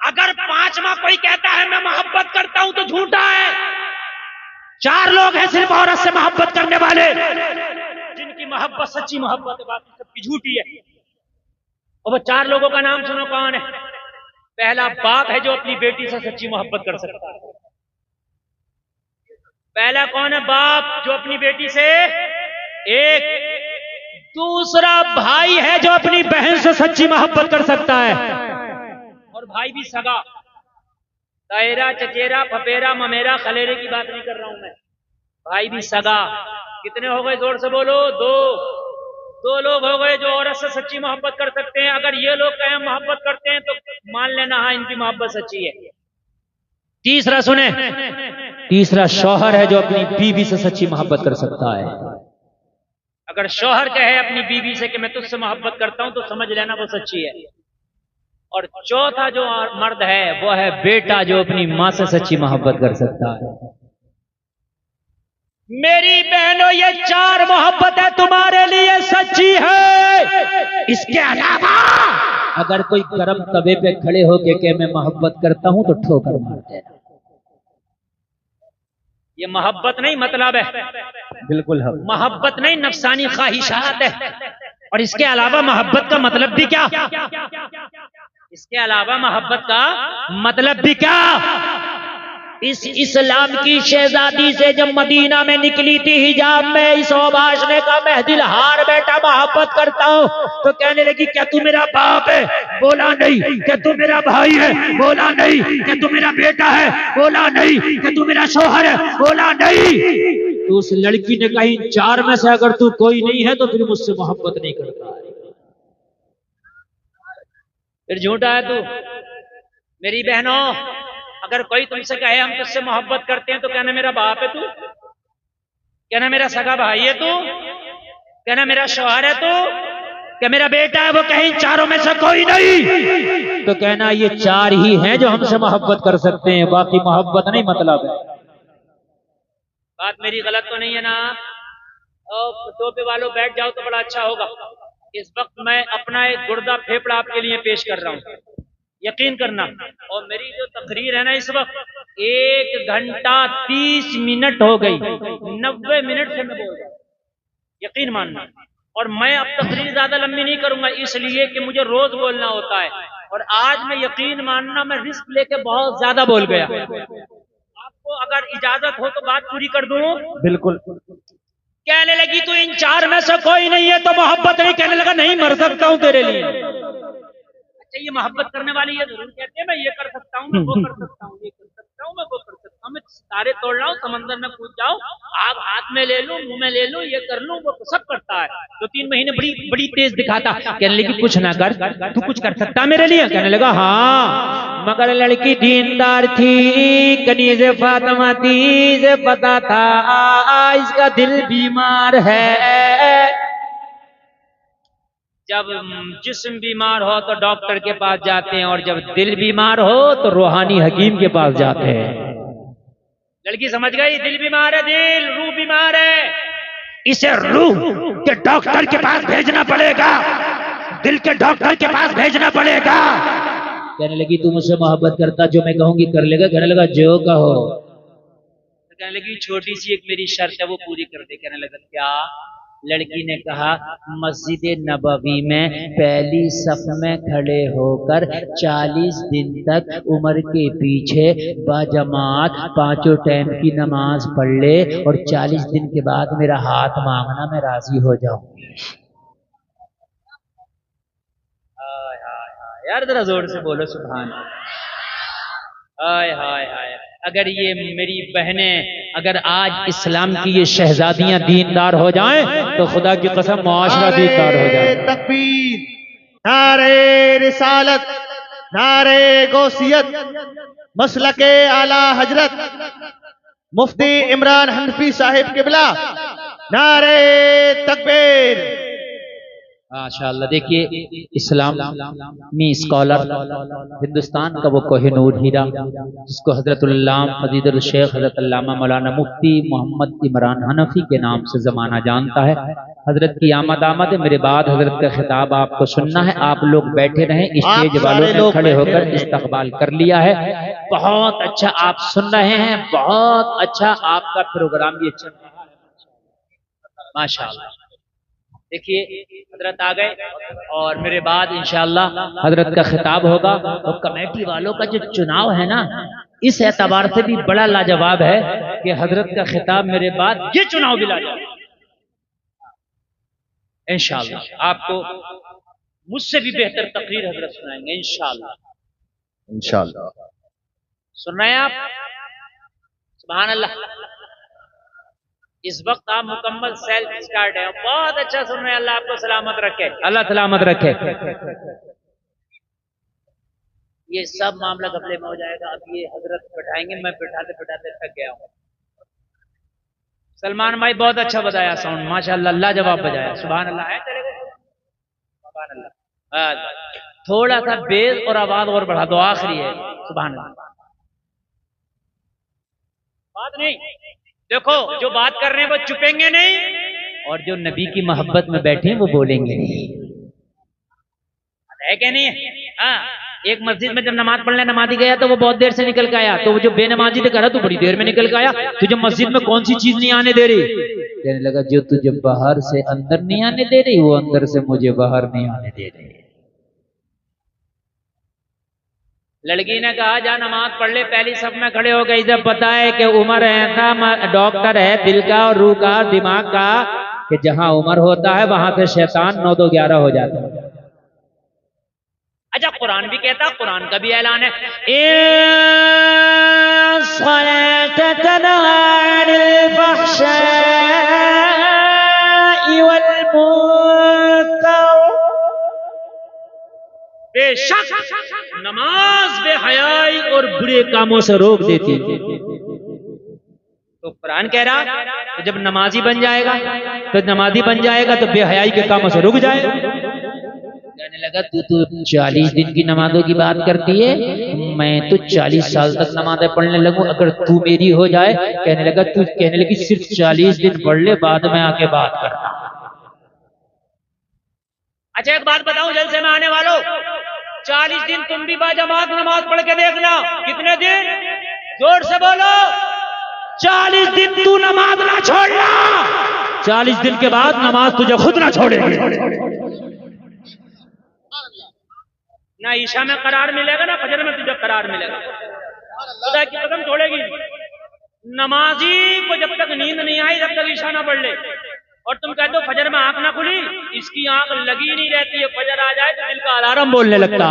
अगर 5वां कोई कहता है मैं मोहब्बत करता हूं तो झूठा है। 4 लोग हैं सिर्फ औरत से मोहब्बत करने वाले, जिनकी मोहब्बत सच्ची मोहब्बत है, बाकी सबकी झूठी है। और वो 4 लोगों का नाम सुनो कौन है। पहला बाप है जो अपनी बेटी से सच्ची मोहब्बत कर सकता है। पहला कौन है? बाप जो अपनी बेटी से एक। दूसरा भाई है जो अपनी बहन से सच्ची मोहब्बत कर सकता है, और भाई भी सगा। दायरा, चचेरा, फपेरा, ममेरा, खलेरे की बात नहीं कर रहा हूं मैं, भाई भी सगा। कितने हो गए? जोर से बोलो। 2 लोग हो गए जो औरत से सच्ची मोहब्बत कर सकते हैं। अगर ये लोग कहें मोहब्बत करते हैं तो मान लेना, हाँ, इनकी मोहब्बत सच्ची है। तीसरा सुने, तीसरा शौहर है जो अपनी बीवी से सच्ची मोहब्बत कर सकता है। अगर शौहर कहे अपनी बीवी से कि मैं तुझसे मोहब्बत करता हूं तो समझ लेना वो सच्ची है। और चौथा जो मर्द है वो है बेटा, जो अपनी मां से सच्ची मोहब्बत कर सकता है। मेरी बहनों, ये 4 मोहब्बतें तुम्हारे लिए सच्ची है। इसके अलावा अगर कोई गरम तवे पे खड़े होके के मैं मोहब्बत करता हूं तो ठोकर मार देना। ये मोहब्बत नहीं, मतलब है। बिल्कुल है। मोहब्बत नहीं, नफसानी ख्वाहिशात है। और इसके अलावा मोहब्बत का मतलब भी क्या? इसके अलावा मोहब्बत का मतलब भी क्या? इस इस्लाम की शहजादी से जब मदीना में निकली थी हिजाब में, इस औबाश ने कहा, मैं दिल हार बैठा, मोहब्बत करता हूं। तो कहने लगी, क्या तू मेरा बाप है? बोला नहीं। क्या तू मेरा भाई है? बोला नहीं। क्या तू मेरा बेटा है? बोला नहीं। क्या तू मेरा शौहर है? बोला नहीं। तो उस लड़की ने कहा इन 4 में से अगर तू कोई नहीं है तो फिर मुझसे मोहब्बत नहीं करता है। फिर झूठा है तू। मेरी बहनों, अगर कोई तुमसे कहे हम तुझसे मोहब्बत करते हैं तो कहना मेरा बाप है तू, कहना मेरा सगा भाई है तू, कहना मेरा शौहर है तू, क्या मेरा बेटा है, वो कहीं चारों में से कोई नहीं, तो कहना ये 4 ही हैं जो हमसे मोहब्बत कर सकते हैं, बाकी मोहब्बत नहीं मतलब है। बात मेरी गलत तो नहीं है ना? और टोपे वालों बैठ जाओ तो बड़ा अच्छा होगा। इस वक्त मैं अपना एक गुर्दा फेफड़ा आपके लिए पेश कर रहा हूं, यकीन करना। और मेरी जो तकरीर है ना इस वक्त 1 घंटा 30 मिनट हो गई, 90 मिनट से मैं बोल रहा हूं, यकीन मानना। और मैं अब तकरीर ज्यादा लंबी नहीं करूंगा इसलिए कि मुझे रोज बोलना होता है, और आज मैं यकीन मानना मैं रिस्क लेके बहुत ज्यादा बोल गया। आपको अगर इजाजत हो तो बात पूरी कर दूं? बिल्कुल। कहने लगी तू इन 4 में से कोई नहीं है तो मोहब्बत नहीं, कहने लगा नहीं मर सकता हूं तेरे लिए। अच्छा, ये मोहब्बत करने वाले ये जरूर कहते हैं मैं ये कर सकता हूँ, मैं वो कर सकता हूँ, ये कर सकता हूँ, मैं वो कर सकता हूँ, मैं तारे तोड़ लाऊं, समंदर में कूद जाऊं, आग हाथ में ले लूं, मुंह में ले लूं, ये कर लूं, वो सब करता है। 2-3 महीने बड़ी बड़ी तेज दिखाता, कहने लगी कुछ ना कर, तू कुछ कर सकता मेरे लिए? कहने लगा हाँ, मगर लड़की दीनदार थी, कनीज फातिमा थी, इसे पता था इसका दिल बीमार है। जब जिस्म बीमार हो तो डॉक्टर के पास जाते हैं, और जब दिल बीमार हो तो रूहानी हकीम के पास जाते हैं। लड़की समझ गई, दिल बीमार है, दिल रूह बीमार है, इसे रूह के डॉक्टर के पास भेजना पड़ेगा, दिल के डॉक्टर के पास भेजना पड़ेगा। कहने लगी तू मुझसे मोहब्बत करता, जो मैं कहूंगी कर लेगा? कहने लगा जो कहो। तो कहने लगी छोटी सी एक मेरी शर्त है वो पूरी कर दे। कहने लगा क्या? लड़की ने कहा मस्जिद नबवी में पहली सफ में खड़े होकर 40 दिन तक उमर के पीछे बाजमात 5 टाइम की नमाज पढ़ ले, और 40 दिन के बाद मेरा हाथ मांगना, मैं राजी हो जाऊंगी। यार जरा जोर से बोलो सुभान अल्लाह। हाय हाय हाय। अगर ये मेरी बहनें, अगर आज इस्लाम की ये शहजादियां दीनदार हो जाएं तो खुदा की कसम मुआशरा दीनदार हो जाए। तकबीर, नारे रिसालत, नारे गौसियत, मसलके आला हजरत मुफ्ती इमरान हनफी साहिब किबला, नारे तकबीर। माशाअल्लाह। देखिए इस्लामी स्कॉलर हिंदुस्तान का वो कोहिनूर हीरा, जिसको हजरतुल्लाम फजीलुल शेख हजरत अल्लामा मौलाना मुफ्ती मोहम्मद इमरान हनफी के नाम से जमाना जानता है। हजरत की आमद है, मेरे बाद हजरत का खिताब आपको सुनना है। आप लोग बैठे रहें, स्टेज वालों ने खड़े होकर इस्तकबाल कर लिया है। बहुत अच्छा आप सुन रहे हैं, बहुत अच्छा आपका प्रोग्राम ये चल रहा है माशाअल्लाह। देखिए हजरत आ गए और मेरे बाद इंशाअल्लाह हजरत का खिताब होगा। और कमेटी वालों का जो चुनाव है ना, इस एतबार से भी बड़ा लाजवाब है कि हजरत का खिताब मेरे बाद ये चुनाव भी लाजवाब इंशाअल्लाह। आपको मुझसे भी बेहतर तकरीर हजरत सुनाएंगे इंशाअल्लाह। इंशाअल्लाह सुन रहे हैं आप? सुभान अल्लाह। इस वक्त आप मुकम्मल सेल्फ स्टार्ट है, बहुत अच्छा सुन रहे हैं। अल्लाह आपको सलामत रखे, अल्लाह सलामत रखे। ये सब मामला गफले में हो जाएगा। अब ये हजरत बैठाएंगे, मैं बैठाते बैठाते थक गया हूँ। सलमान भाई बहुत अच्छा बताया, साउंड माशाअल्लाह लाजवाब बजाया। सुभान अल्लाह है, चलेगा? सुभान अल्लाह। थोड़ा सा बेस और आवाज और बढ़ा दो, आखिरी है। सुभान अल्लाह। बात नहीं, देखो जो बात कर रहे हैं वो चुपेंगे नहीं, और जो नबी की मोहब्बत में बैठे हैं वो बोलेंगे नहीं, है क्या नहीं? हाँ, एक मस्जिद में जब नमाज पढ़ने नमाजी गया तो वो बहुत देर से निकल के आया, तो वो जो बेनमाजी ने कहा तू बड़ी देर में निकल के आया, तुझे मस्जिद में कौन सी चीज नहीं आने दे रही? कहने लगा जो तुझे बाहर से अंदर नहीं आने दे रही, वो अंदर से मुझे बाहर नहीं आने दे रही। लड़की ने कहा जा नमाज पढ़ ले, पहली सफ में खड़े हो गई। जब पता है कि उमर ऐसा डॉक्टर है दिल का और रूह का और दिमाग का कि जहां उमर होता है वहां से शैतान 9 2 11 हो जाता है। अच्छा, कुरान भी कहता, कुरान का भी ऐलान है बेशक नमाज बेहयाई और बुरे कामों से रोक देती है। तो कुरान कह रहा तो जब नमाजी बन जाएगा तो बेहयाई के कामों से रुक जाएगा। कहने लगा तू तो 40 दिन की नमाजों की बात करती है, मैं तो 40 साल तक नमाजें पढ़ने लगूं अगर तू मेरी हो जाए। कहने लगी सिर्फ 40 दिन पढ़ ले, बाद में आके बात करना। अच्छा एक बात बताऊं जलसे में आने वालों, 40 दिन तुम भी बाजमात नमाज पढ़ के देखना। कितने दिन? जोर से बोलो। 40 दिन तू नमाज ना छोड़ना, 40 दिन के बाद नमाज तुझे खुद ना छोड़ेगी। ना ईशा में करार मिलेगा ना फजर में तुझे करार मिलेगा। खुदा की कसम छोड़ेगी। नमाजी को जब तक नींद नहीं आई जब तक ईशा ना पढ़ ले, और तुम कहते हो फजर में आंख ना खुली, इसकी आंख लगी नहीं रहती है, फजर आ जाए तो दिल का अलार्म बोलने लगता।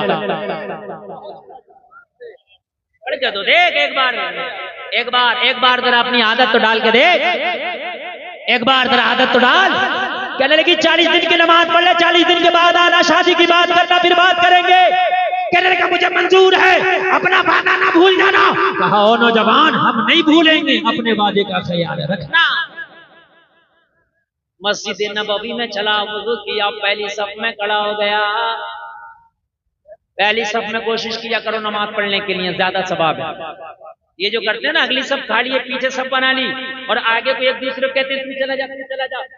पढ़ के तो देख एक बार जरा अपनी आदत तो डाल के देख, एक बार जरा आदत तो डाल। कहने लगी 40 दिन की नमाज पढ़ ले, 40 दिन के बाद आना, शादी की बात करना, फिर बात करेंगे। कहने लगा मुझे मंजूर है, अपना वादा ना भूल जाना। कहा ओ नौजवान हम नहीं भूलेंगे, अपने वादे का ख्याल रखना। मस्जिद नबवी में चला, वुजू किया, पहली सफ में खड़ा हो गया। पहली सफ में कोशिश किया करो नमाज पढ़ने के लिए, ज्यादा सवाब है। ये जो करते हैं ना, अगली सब खाली है, पीछे सब बना ली और आगे को एक दूसरे को कहते हैं तू चला जा।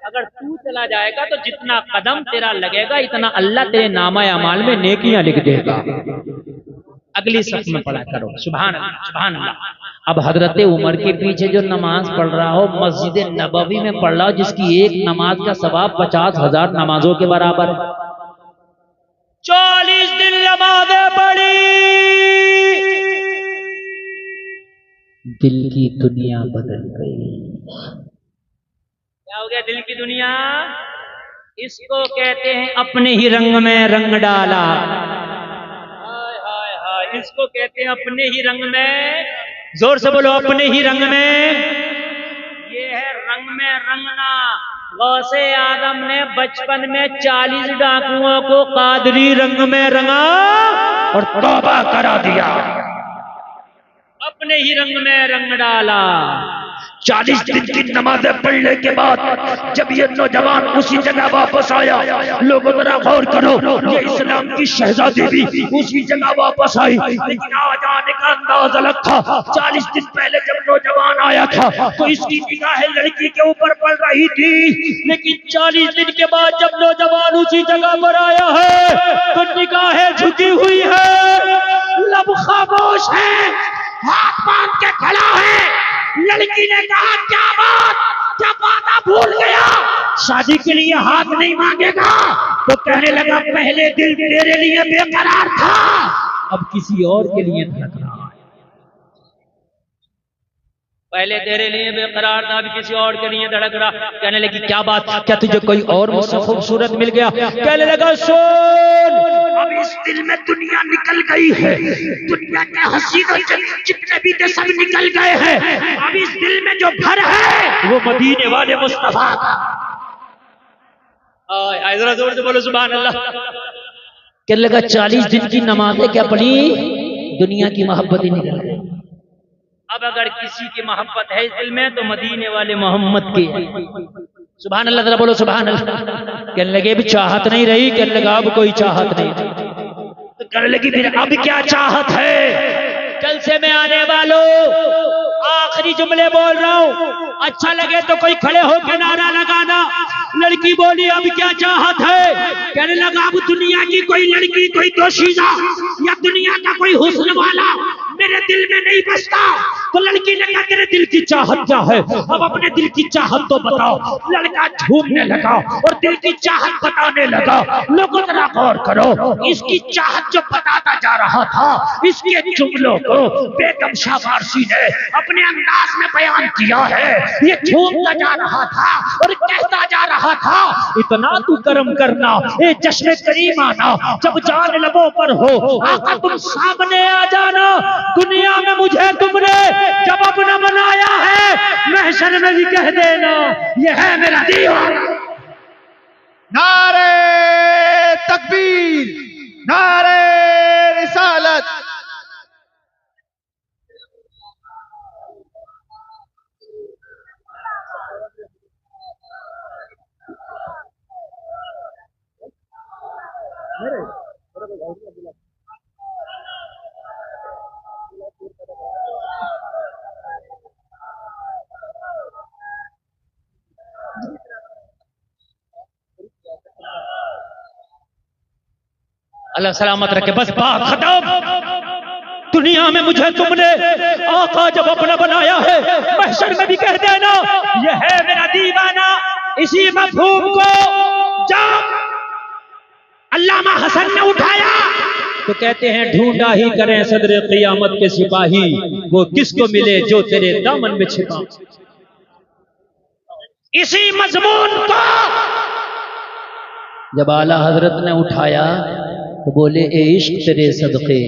अगर तू चला जाएगा तो जितना कदम तेरा लगेगा इतना अल्लाह तेरे नामा अमाल में नेकियां लिख देगा। अगली सफ में पढ़ा करो। सुभान अल्लाह। अब हजरत उमर के पीछे जो नमाज पढ़ रहा हो, मस्जिद नबवी में पढ़ रहा हो, जिसकी एक नमाज का सवाब 50,000 नमाजों के बराबर है। 40 दिन नमाजें पढ़ी, दिल की दुनिया बदल गई। क्या हो गया दिल की दुनिया? इसको कहते हैं अपने ही रंग में रंग डाला। हाय हाय हाय, इसको कहते हैं अपने ही रंग में, जोर से बोलो अपने ही रंग में। ये है रंग में रंगना। गौसे आदम ने बचपन में 40 डाकुओं को कादरी रंग में रंगा और तौबा करा दिया। अपने ही रंग में रंग डाला। 40 दिन की नमाजें पढ़ने के बाद जब ये नौजवान उसी जगह वापस आया, लोगों जरा गौर करो, ये इस्लाम की शहजादी भी उसी जगह वापस आई, लेकिन आज आने का अंदाज अलग था। 40 दिन पहले जब नौजवान आया था तो इसकी निगाहें लड़की के ऊपर पड़ रही थी, लेकिन 40 दिन के बाद जब नौजवान उसी जगह पर आया है तो निगाहें झुकी हुई है, लब खामोश है, हाथ बांध के खड़ा है। लड़की ने कहा क्या वादा भूल गया, शादी के लिए हाथ नहीं मांगेगा? तो कहने लगा पहले दिल तेरे लिए बेकरार था, अब किसी और के लिए धड़क रहा है। पहले तेरे लिए बेकरार था, अभी किसी और के लिए धड़क रहा। कहने लगी क्या बात, क्या तुझे कोई और मुझसे खूबसूरत मिल गया? कहने लगा सुन, अब इस दिल में दुनिया निकल गई है, दुनिया के हसीन जितने भी थे सब निकल गए हैं। अब इस दिल में जो घर है वो मदीने वाले मुस्तफा का। जरा जोर से बोलो सुभान अल्लाह। कहने लगा 40 दिन की नमाजें क्या पढ़ी, दुनिया की मोहब्बत ही निकल गई। अब अगर किसी की मोहब्बत है इस दिल में तो मदीने वाले मोहम्मद की। सुभान अल्लाह, जरा बोलो सुभान अल्लाह। कहने लगे भी चाहत नहीं रही, कहने लगा अब कोई चाहत नहीं। तो कहने लगी फिर अब क्या चाहत है? जलसे में आने वालों आखिरी जुमले बोल रहा हूँ, अच्छा लगे तो कोई खड़े होकर नारा लगाना। लड़की बोली अब क्या चाहत है? कहने लगा अब दुनिया की कोई लड़की, कोई दोशीजा या दुनिया का कोई हुस्न वाला मेरे दिल में नहीं बसता। तो लड़की ने कहा तेरे दिल की चाहत क्या है, अब अपने दिल की चाहत तो बताओ। लड़का झूमने लगा और दिल की चाहत बताने लगा। लोगों जरा गौर करो, इसकी चाहत जो बताता जा रहा था, इसके जुमलों को बेगम शाबाशी ने अपने अंदाज में बयान किया है। ये झूमता जा रहा था और कहता जा रहा था इतना तू कर्म करना, ये जश्न करीम आना, जब जान लबों पर हो आका तुम सामने आ जाना। दुनिया में मुझे तुमने जब अपना बनाया है, महशर में भी कह देना ये है मेरा दीवाना। नारे तकबीर, नारे अल्लाह सलामत रखे। बस बात खत्म। दुनिया में मुझे तुमने आका जब अपना बनाया है, महशर में भी कह देना ये है मेरा दीवाना। इसी मफहूम को जब अल्लामा हसन ने उठाया तो कहते हैं ढूंढा ही करें सदर क़ियामत के सिपाही, वो किसको मिले जो तेरे दामन में छिपा। इसी मजमून को जब आला हजरत ने उठाया तो बोले ए इश्क तेरे सदके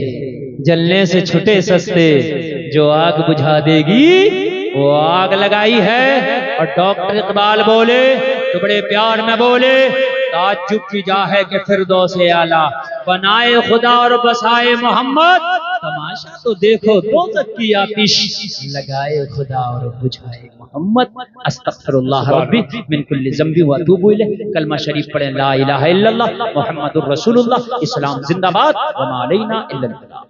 जलने से छुटे सस्ते, जो आग बुझा देगी वो आग लगाई है। और डॉक्टर इकबाल बोले तो बड़े प्यार में बोले ताज्जुब की जा है कि फिरदौस-ए आला बनाए खुदा और बसाए मोहम्मद, तमाशा तो देखो दोज़ख की आतिश लगाए खुदा और बुझाए मोहम्मद। अस्तगफिरुल्लाह रब्बी मिन कुल्ली ज़ंबी व अतूबु इलैह। कलमा शरीफ पढ़ें ला इलाहा इल्लल्लाह मुहम्मदुर रसूलुल्लाह। इस्लाम जिंदाबाद व मा अलैना इल्लल बलाग।